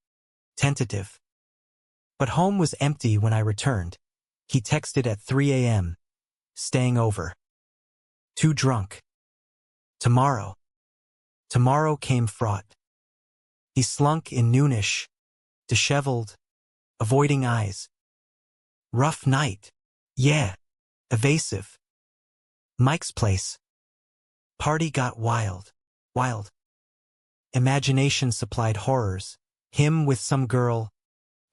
Tentative. But home was empty when I returned. He texted at 3 a.m. Staying over. Too drunk. Tomorrow. Tomorrow came fraught. He slunk in noonish, disheveled, avoiding eyes. Rough night. Yeah. Evasive. Mike's place. Party got wild. Wild. Imagination supplied horrors. Him with some girl.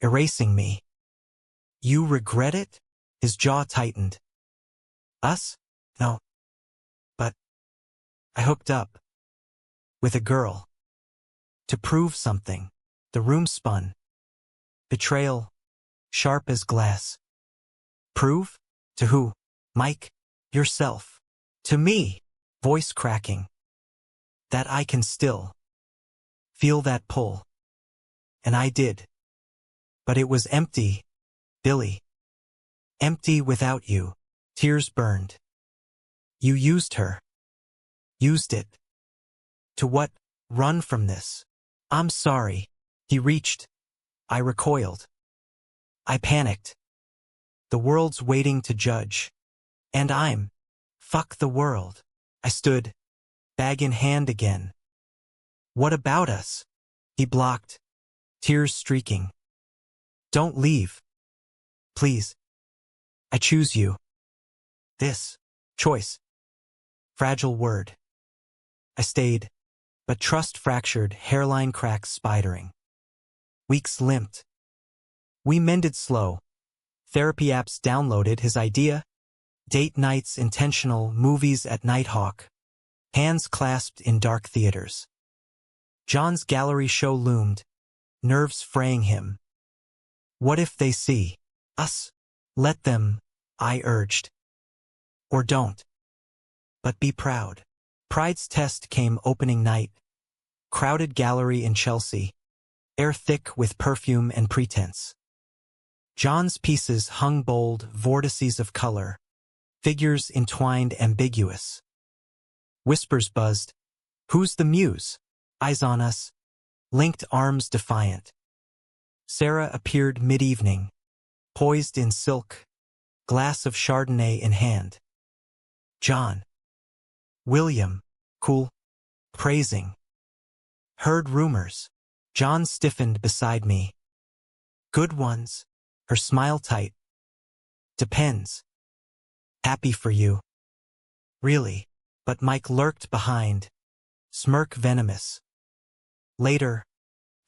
Erasing me. You regret it? His jaw tightened. Us? No. But I hooked up. With a girl. To prove something. The room spun. Betrayal. Sharp as glass. Prove? To who? Mike? Yourself. To me. Voice cracking. That I can still feel that pull. And I did. But it was empty, Billy. Empty without you. Tears burned. You used her. Used it. To what? Run from this. I'm sorry. He reached. I recoiled. I panicked. The world's waiting to judge. And I'm. Fuck the world. I stood, bag in hand again. What about us? He blocked, tears streaking. Don't leave. Please. I choose you. This. Choice. Fragile word. I stayed, but trust fractured, hairline cracks spidering. Weeks limped. We mended slow. Therapy apps downloaded his idea. Date nights intentional, movies at Nighthawk. Hands clasped in dark theaters. John's gallery show loomed, nerves fraying him. What if they see us? Let them, I urged. Or don't. But be proud. Pride's test came opening night. Crowded gallery in Chelsea. Air thick with perfume and pretense. John's pieces hung bold, vortices of color. Figures entwined ambiguous. Whispers buzzed. Who's the muse? Eyes on us. Linked arms defiant. Sarah appeared mid-evening. Poised in silk. Glass of Chardonnay in hand. John. William. Cool. Praising. Heard rumors. John stiffened beside me. Good ones. Her smile tight. Depends. Happy for you. Really. But Mike lurked behind. Smirk venomous. Later,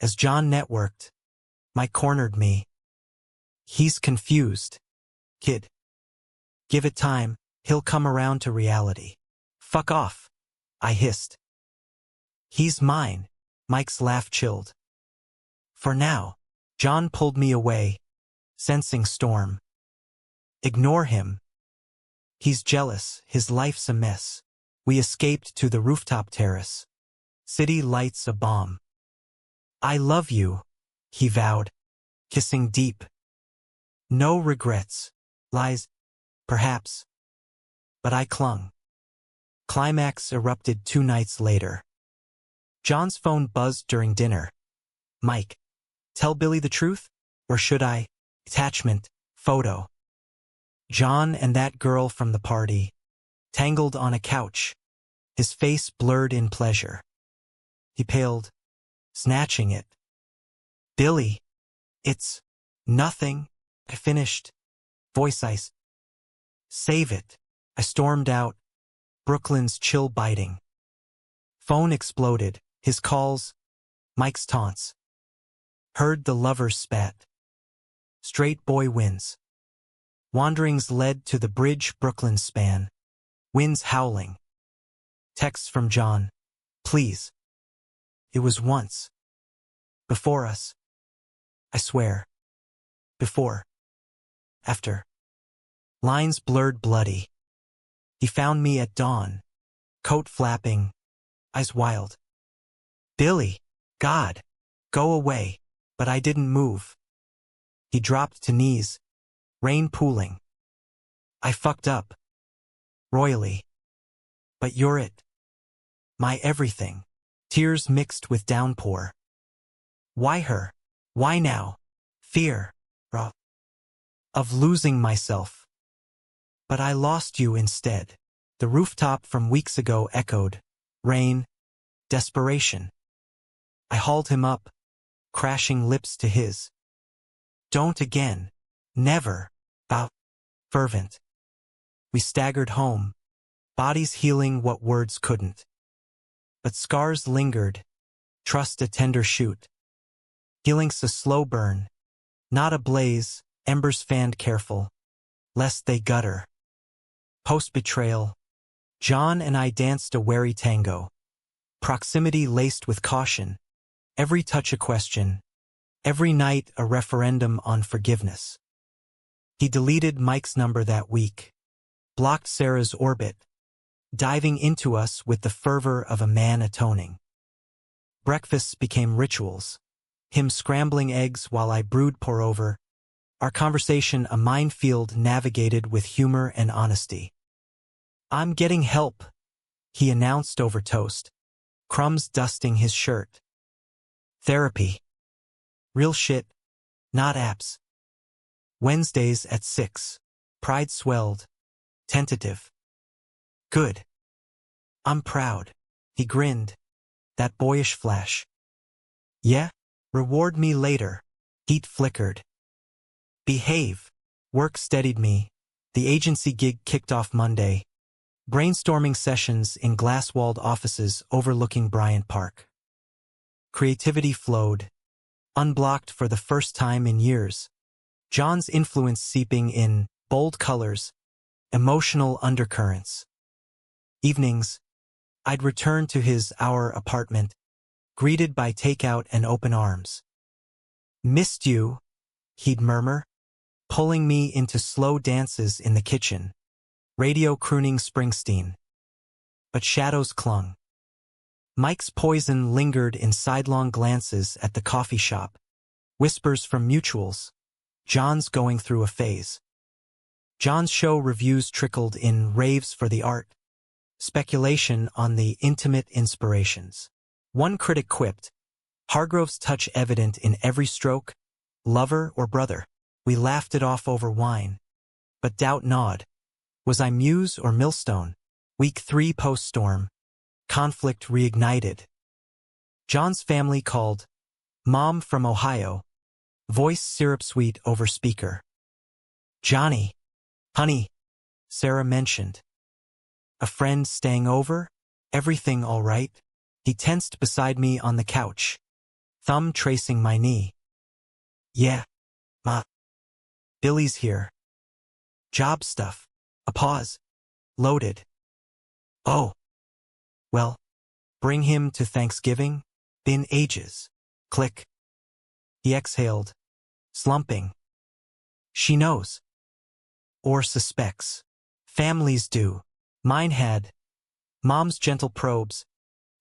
as John networked, Mike cornered me. He's confused. Kid. Give it time, he'll come around to reality. Fuck off. I hissed. He's mine. Mike's laugh chilled. For now. John pulled me away, sensing storm. Ignore him. He's jealous, his life's a mess. We escaped to the rooftop terrace. City lights a bomb. I love you, he vowed, kissing deep. No regrets. Lies, perhaps. But I clung. Climax erupted 2 nights later. John's phone buzzed during dinner. Mike, tell Billy the truth? Or should I? Attachment, photo. John and that girl from the party, tangled on a couch, his face blurred in pleasure. He paled, snatching it. Billy, it's nothing. I finished. Voice ice. Save it. I stormed out, Brooklyn's chill biting. Phone exploded, his calls, Mike's taunts. Heard the lovers spat. Straight boy wins. Wanderings led to the bridge Brooklyn span. Winds howling. Texts from John. Please. It was once. Before us. I swear. Before. After. Lines blurred bloody. He found me at dawn. Coat flapping. Eyes wild. Billy. God. Go away. But I didn't move. He dropped to knees. Rain pooling. I fucked up. Royally. But you're it. My everything. Tears mixed with downpour. Why her? Why now? Fear. Of losing myself. But I lost you instead. The rooftop from weeks ago echoed. Rain. Desperation. I hauled him up, crashing lips to his. Don't again. Never. Fervent. We staggered home, bodies healing what words couldn't. But scars lingered. Trust a tender shoot. Healing's a slow burn, not a blaze, embers fanned careful, lest they gutter. Post-betrayal, John and I danced a wary tango. Proximity laced with caution, every touch a question, every night a referendum on forgiveness. He deleted Mike's number that week, blocked Sarah's orbit, diving into us with the fervor of a man atoning. Breakfasts became rituals, him scrambling eggs while I brewed pour-over, our conversation a minefield navigated with humor and honesty. I'm getting help, he announced over toast, crumbs dusting his shirt. Therapy. Real shit, not apps. Wednesdays at 6. Pride swelled. Tentative. Good. I'm proud. He grinned. That boyish flash. Yeah? Reward me later. Heat flickered. Behave. Work steadied me. The agency gig kicked off Monday. Brainstorming sessions in glass-walled offices overlooking Bryant Park. Creativity flowed. Unblocked for the first time in years. John's influence seeping in bold colors, emotional undercurrents. Evenings, I'd return to our apartment, greeted by takeout and open arms. Missed you, he'd murmur, pulling me into slow dances in the kitchen, radio crooning Springsteen. But shadows clung. Mike's poison lingered in sidelong glances at the coffee shop, whispers from mutuals. John's going through a phase. John's show reviews trickled in raves for the art, speculation on the intimate inspirations. One critic quipped, Hargrove's touch evident in every stroke, lover or brother. We laughed it off over wine. But doubt gnawed. Was I muse or millstone? Week 3 post-storm. Conflict reignited. John's family called. Mom from Ohio. Voice syrup sweet over speaker. Johnny. Honey. Sarah mentioned. A friend staying over? Everything all right? He tensed beside me on the couch, thumb tracing my knee. Yeah. Ma. Billy's here. Job stuff. A pause. Loaded. Oh. Well. Bring him to Thanksgiving? Been ages. Click. He exhaled, slumping. She knows. Or suspects. Families do. Mine had. Mom's gentle probes.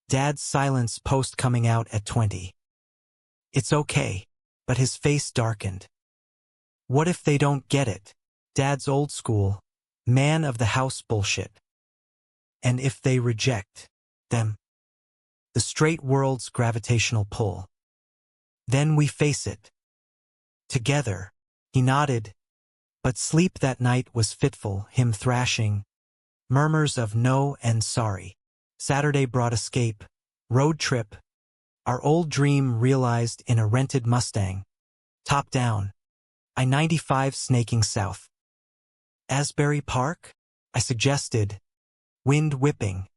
Dad's silence post coming out at 20. It's okay. But his face darkened. What if they don't get it? Dad's old school. Man of the house bullshit. And if they reject them, the straight world's gravitational pull. Then we face it. Together. He nodded, but sleep that night was fitful, him thrashing, murmurs of no and sorry. Saturday brought escape, road trip, our old dream realized in a rented Mustang. Top down, I-95 snaking south. Asbury Park? I suggested, wind whipping.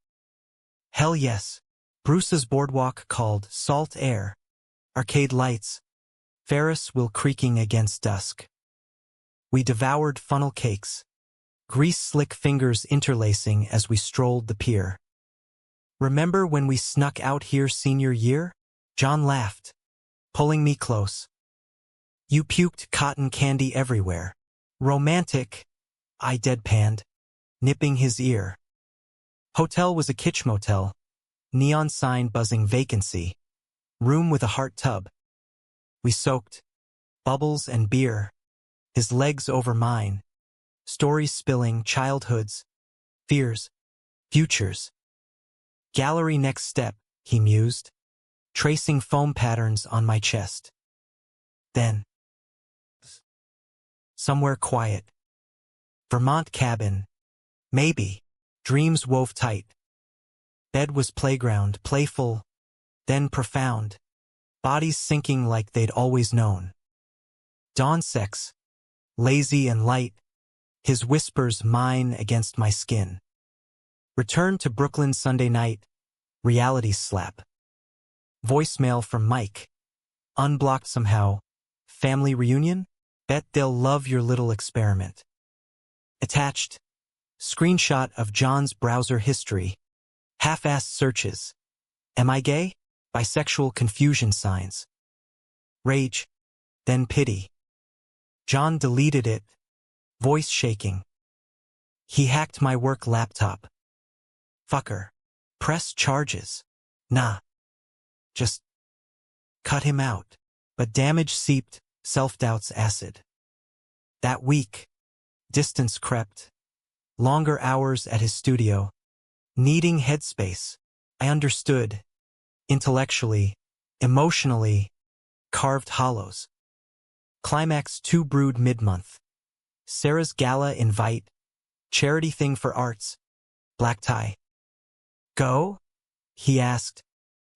Hell yes. Bruce's boardwalk called Salt Air. Arcade lights. Ferris wheel creaking against dusk. We devoured funnel cakes. Grease-slick fingers interlacing as we strolled the pier. Remember when we snuck out here senior year? John laughed, pulling me close. You puked cotton candy everywhere. Romantic, I deadpanned, nipping his ear. Hotel was a kitsch motel. Neon sign buzzing vacancy. Room with a heart tub. We soaked. Bubbles and beer. His legs over mine. Stories spilling, childhoods. Fears. Futures. Gallery next step, he mused, tracing foam patterns on my chest. Then. Somewhere quiet. Vermont cabin. Maybe. Dreams wove tight. Bed was playground, playful, then profound. Bodies sinking like they'd always known. Dawn sex. Lazy and light. His whispers mine against my skin. Return to Brooklyn Sunday night. Reality slap. Voicemail from Mike. Unblocked somehow. Family reunion? Bet they'll love your little experiment. Attached. Screenshot of John's browser history. Half-assed searches. Am I gay? Bisexual confusion signs. Rage. Then pity. John deleted it. Voice shaking. He hacked my work laptop. Fucker. Press charges. Nah. Just cut him out. But damage seeped, self-doubt's acid. That week, distance crept. Longer hours at his studio. Needing headspace. I understood. Intellectually, emotionally, carved hollows. Climax 2 brewed mid-month. Sarah's gala invite. Charity thing for arts. Black tie. Go? He asked.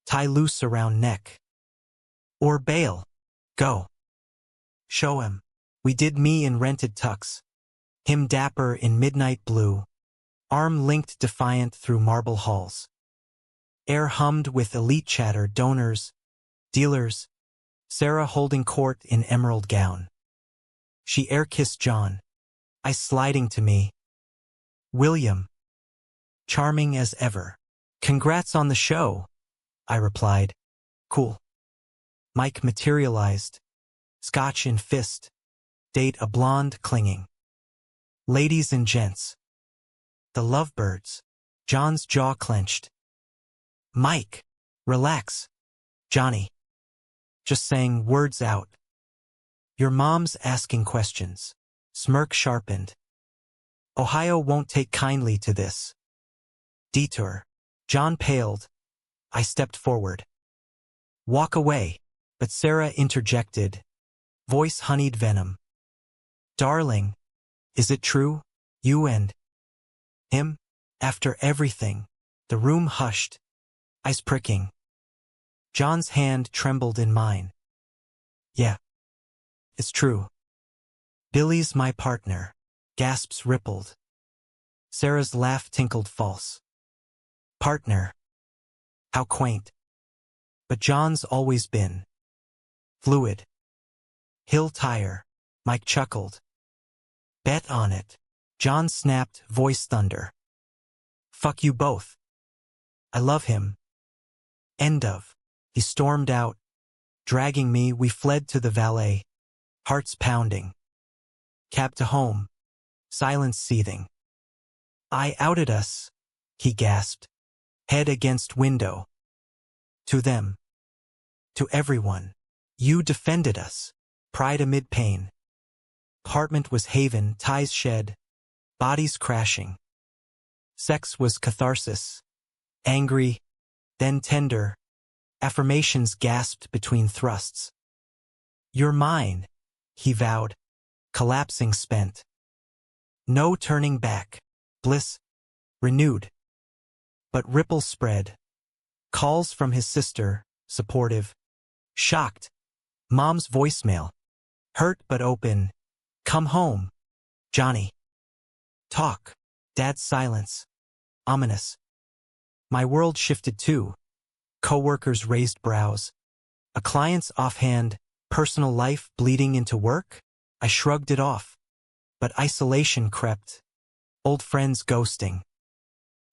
Tie loose around neck. Or bail. Go. Show him. We did me in rented tux. Him dapper in midnight blue. Arm linked defiant through marble halls. Air hummed with elite chatter, donors, dealers. Sarah holding court in emerald gown. She air-kissed John. I sliding to me. William. Charming as ever. Congrats on the show, I replied. Cool. Mike materialized. Scotch in fist. Date a blonde clinging. Ladies and gents. The lovebirds. John's jaw clenched. Mike. Relax. Johnny. Just saying words out. Your mom's asking questions. Smirk sharpened. Ohio won't take kindly to this. Detour. John paled. I stepped forward. Walk away. But Sarah interjected. Voice honeyed venom. Darling. Is it true? You and him? After everything. The room hushed. Eyes pricking. John's hand trembled in mine. Yeah. It's true. Billy's my partner. Gasps rippled. Sarah's laugh tinkled false. Partner. How quaint. But John's always been. Fluid. He'll tire. Mike chuckled. Bet on it. John snapped, voice thunder. Fuck you both. I love him. End of. He stormed out. Dragging me, we fled to the valet. Hearts pounding. Cab to home. Silence seething. I outed us, he gasped. Head against window. To them. To everyone. You defended us. Pride amid pain. Apartment was haven, ties shed. Bodies crashing. Sex was catharsis. Angry, then tender. Affirmations gasped between thrusts. You're mine, he vowed, collapsing spent. No turning back. Bliss, renewed. But ripples spread. Calls from his sister, supportive. Shocked. Mom's voicemail. Hurt but open. Come home, Johnny. Talk. Dad's silence. Ominous. My world shifted too. Coworkers raised brows. A client's offhand, personal life bleeding into work? I shrugged it off. But isolation crept. Old friends ghosting.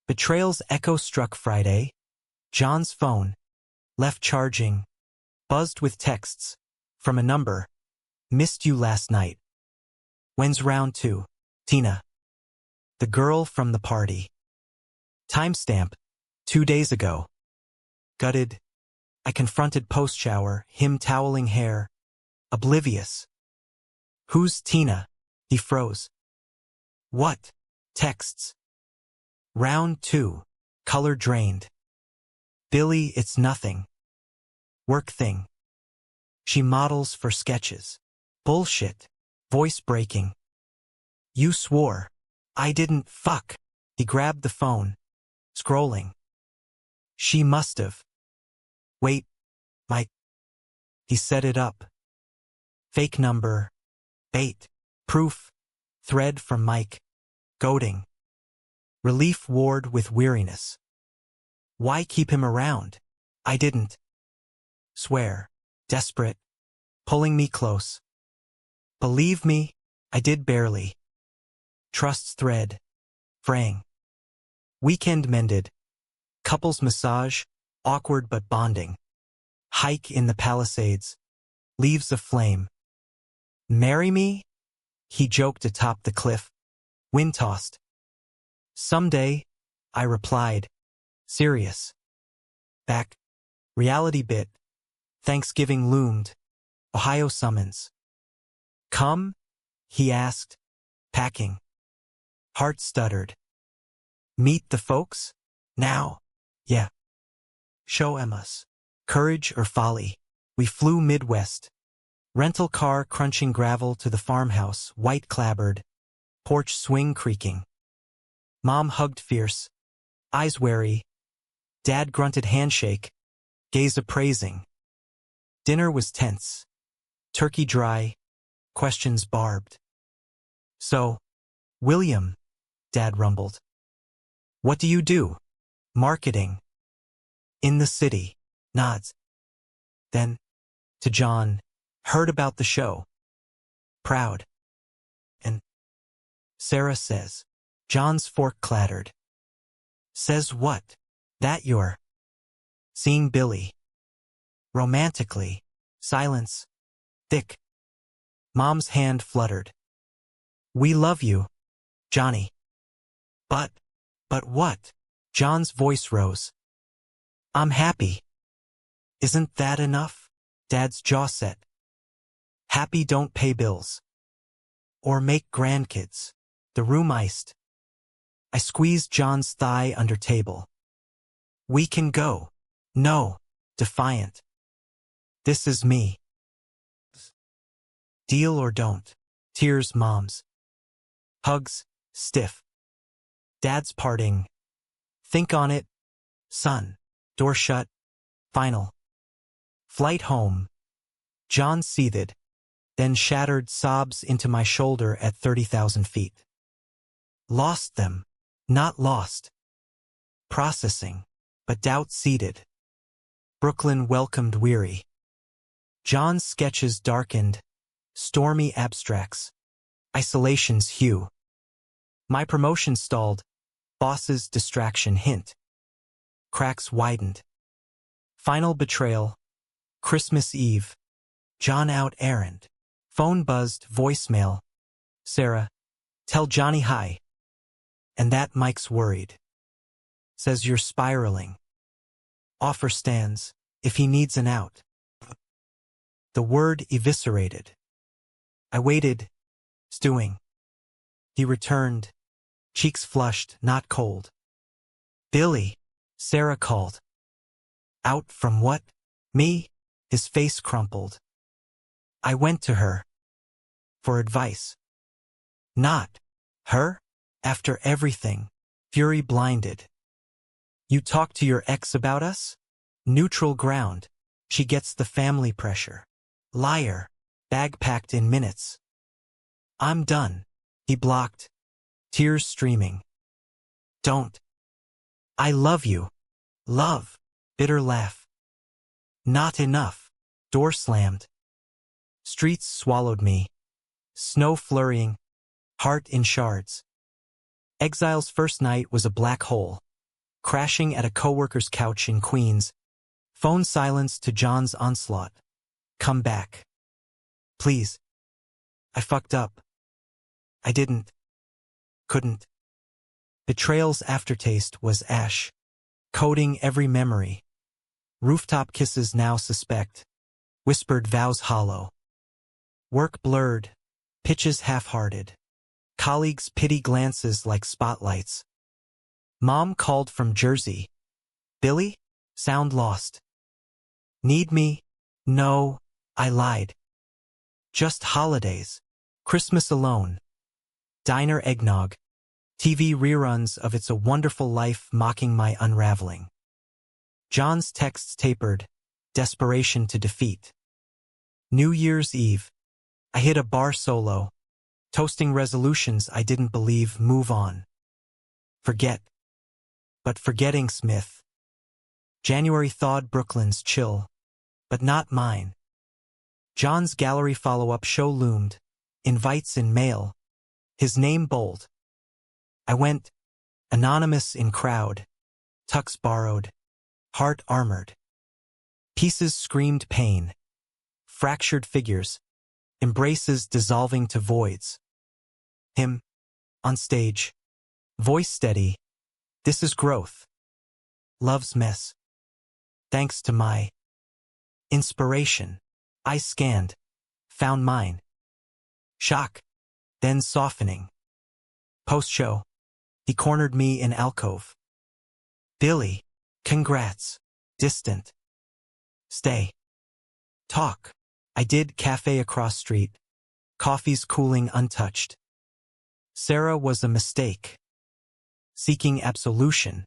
Betrayal's echo struck Friday. John's phone, left charging, buzzed with texts, from a number. Missed you last night. When's round 2? Tina. The girl from the party. Timestamp, 2 days ago. Gutted, I confronted post-shower, him toweling hair. Oblivious. Who's Tina? He froze. What? Texts. Round 2. Color drained. Billy, it's nothing. Work thing. She models for sketches. Bullshit. Voice breaking. You swore. I didn't. Fuck. He grabbed the phone. Scrolling. She must've. Wait. Mike. He set it up. Fake number. Bait. Proof. Thread from Mike. Goading. Relief warred with weariness. Why keep him around? I didn't. Swear. Desperate. Pulling me close. Believe me, I did barely. Trust's thread. Fraying. Weekend mended. Couples massage. Awkward but bonding. Hike in the Palisades. Leaves aflame. Marry me? He joked atop the cliff. Wind-tossed. Someday, I replied. Serious. Back. Reality bit. Thanksgiving loomed. Ohio summons. Come? He asked. Packing. Heart stuttered. Meet the folks? Now. Yeah. Show us. Courage or folly. We flew Midwest. Rental car crunching gravel to the farmhouse, white clabbered. Porch swing creaking. Mom hugged fierce. Eyes wary. Dad grunted handshake. Gaze appraising. Dinner was tense. Turkey dry. Questions barbed. So, William, Dad rumbled. What do you do? Marketing. In the city. Nods. Then, to John, heard about the show. Proud. And Sarah says. John's fork clattered. Says what? That you're seeing Billy. Romantically. Silence. Thick. Mom's hand fluttered. We love you, Johnny. But what? John's voice rose. I'm happy. Isn't that enough? Dad's jaw set. Happy don't pay bills. Or make grandkids. The room iced. I squeezed John's thigh under table. We can go. No. Defiant. This is me. Deal or don't. Tears Mom's. Hugs, stiff. Dad's parting. Think on it, son. Door shut. Final. Flight home. John seethed, then shattered sobs into my shoulder at 30,000 feet. Lost them. Not lost. Processing, but doubt seated. Brooklyn welcomed weary. John's sketches darkened. Stormy abstracts. Isolation's hue. My promotion stalled. Boss's distraction hint. Cracks widened. Final betrayal. Christmas Eve. John out errand. Phone buzzed, voicemail. Sarah, tell Johnny hi. And that Mike's worried. Says you're spiraling. Offer stands, if he needs an out. The word eviscerated. I waited, stewing. He returned, cheeks flushed, not cold. Billy, Sarah called. Out from what? Me? His face crumpled. I went to her. For advice. Not her? After everything. Fury blinded. You talked to your ex about us? Neutral ground. She gets the family pressure. Liar. Bag packed in minutes. I'm done. He blocked. Tears streaming. Don't. I love you. Love. Bitter laugh. Not enough. Door slammed. Streets swallowed me. Snow flurrying. Heart in shards. Exile's first night was a black hole. Crashing at a coworker's couch in Queens. Phone silence to John's onslaught. Come back. Please. I fucked up. I didn't. Couldn't. Betrayal's aftertaste was ash. Coating every memory. Rooftop kisses now suspect. Whispered vows hollow. Work blurred. Pitches half-hearted. Colleagues' pity glances like spotlights. Mom called from Jersey. Billy? Sound lost. Need me? No, I lied. Just holidays. Christmas alone. Diner eggnog. TV reruns of It's a Wonderful Life mocking my unraveling. John's texts tapered. Desperation to defeat. New Year's Eve. I hit a bar solo. Toasting resolutions I didn't believe move on. Forget. But forgetting Smith. January thawed Brooklyn's chill. But not mine. John's gallery follow-up show loomed. Invites in mail. His name bold. I went. Anonymous in crowd. Tux borrowed. Heart armored. Pieces screamed pain. Fractured figures. Embraces dissolving to voids. Him. On stage. Voice steady. This is growth. Love's mess. Thanks to my inspiration. I scanned. Found mine. Shock. Then softening. Post-show. He cornered me in alcove. Billy. Congrats. Distant. Stay. Talk. I did. Cafe across street. Coffee's cooling untouched. Sarah was a mistake. Seeking absolution.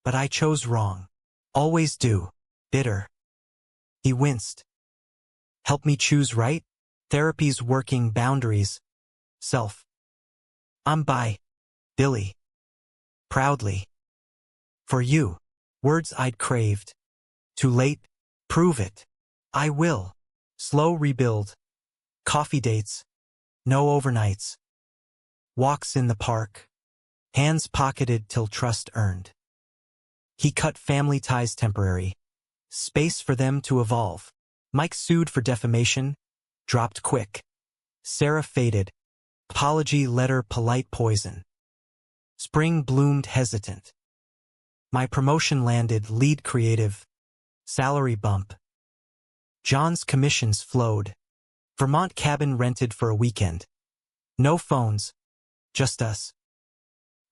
But I chose wrong. Always do. Bitter. He winced. Help me choose right? Therapy's working boundaries. Self. I'm by. Billy. Proudly. For you. Words I'd craved. Too late. Prove it. I will. Slow rebuild. Coffee dates. No overnights. Walks in the park. Hands pocketed till trust earned. He cut family ties temporary. Space for them to evolve. Mike sued for defamation. Dropped quick. Sarah faded. Apology letter polite poison. Spring bloomed hesitant. My promotion landed lead creative. Salary bump. John's commissions flowed. Vermont cabin rented for a weekend. No phones. Just us.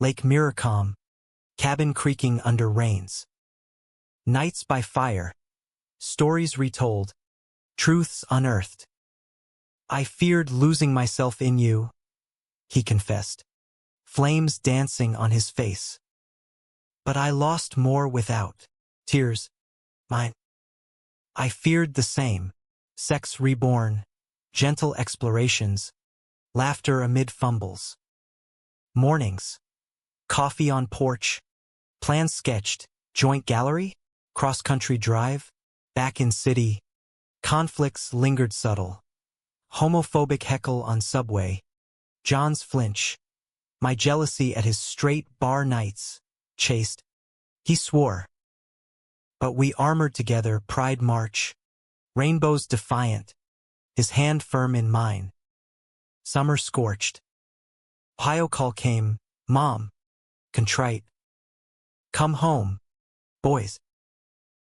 Lake Miracom. Cabin creaking under rains. Nights by fire. Stories retold. Truths unearthed. I feared losing myself in you, he confessed. Flames dancing on his face. But I lost more without. Tears. Mine. I feared the same. Sex reborn. Gentle explorations. Laughter amid fumbles. Mornings. Coffee on porch. Plans sketched. Joint gallery. Cross-country drive. Back in city. Conflicts lingered subtle. Homophobic heckle on subway. John's flinch. My jealousy at his straight bar nights. Chaste. He swore. But we armored together. Pride march. Rainbows defiant. His hand firm in mine. Summer scorched. Ohio call came. Mom. Contrite. Come home. Boys.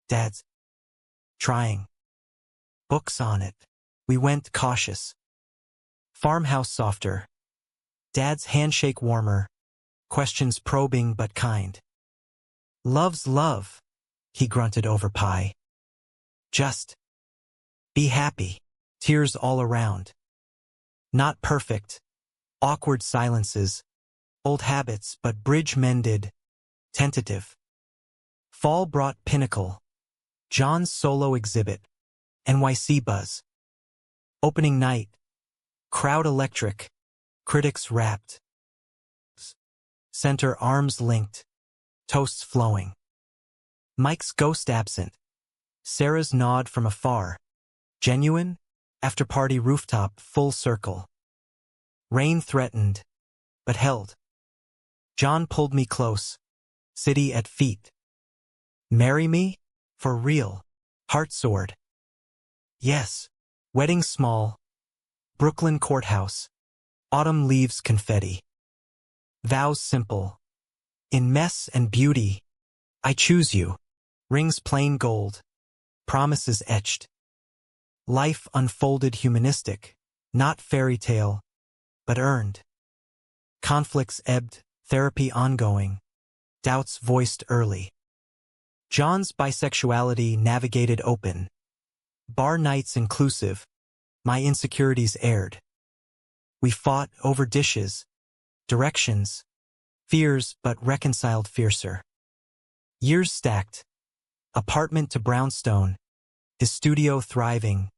Dad's. Trying. Books on it. We went cautious. Farmhouse softer. Dad's handshake warmer. Questions probing but kind. Love's love, he grunted over pie. Just be happy. Tears all around. Not perfect. Awkward silences. Old habits, but bridge mended. Tentative. Fall brought pinnacle. John's solo exhibit. NYC buzz. Opening night. Crowd electric. Critics rapt. Center arms linked. Toasts flowing. Mike's ghost absent. Sarah's nod from afar. Genuine? After-party rooftop full circle. Rain threatened, but held. John pulled me close. City at feet. Marry me? For real. Heart soared. Yes. Wedding small. Brooklyn courthouse. Autumn leaves confetti. Vows simple. In mess and beauty, I choose you. Rings plain gold. Promises etched. Life unfolded humanistic, not fairy tale, but earned. Conflicts ebbed, therapy ongoing. Doubts voiced early. John's bisexuality navigated open. Bar nights inclusive. My insecurities aired. We fought over dishes, directions, fears but reconciled fiercer. Years stacked. Apartment to brownstone. His studio thriving.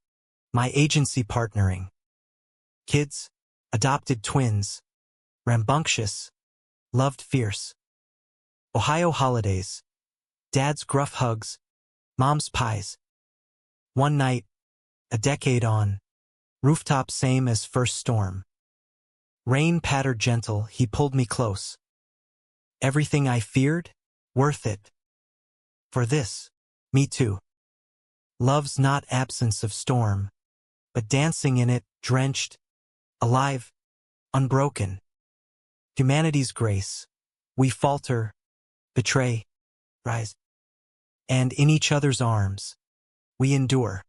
My agency partnering. Kids, adopted twins. Rambunctious. Loved fierce. Ohio holidays. Dad's gruff hugs. Mom's pies. One night, a decade on. Rooftop same as first storm. Rain pattered gentle, he pulled me close. Everything I feared? Worth it. For this, me too. Love's not absence of storm, but dancing in it, drenched, alive, unbroken. Humanity's grace. We falter, betray, rise. And in each other's arms, we endure.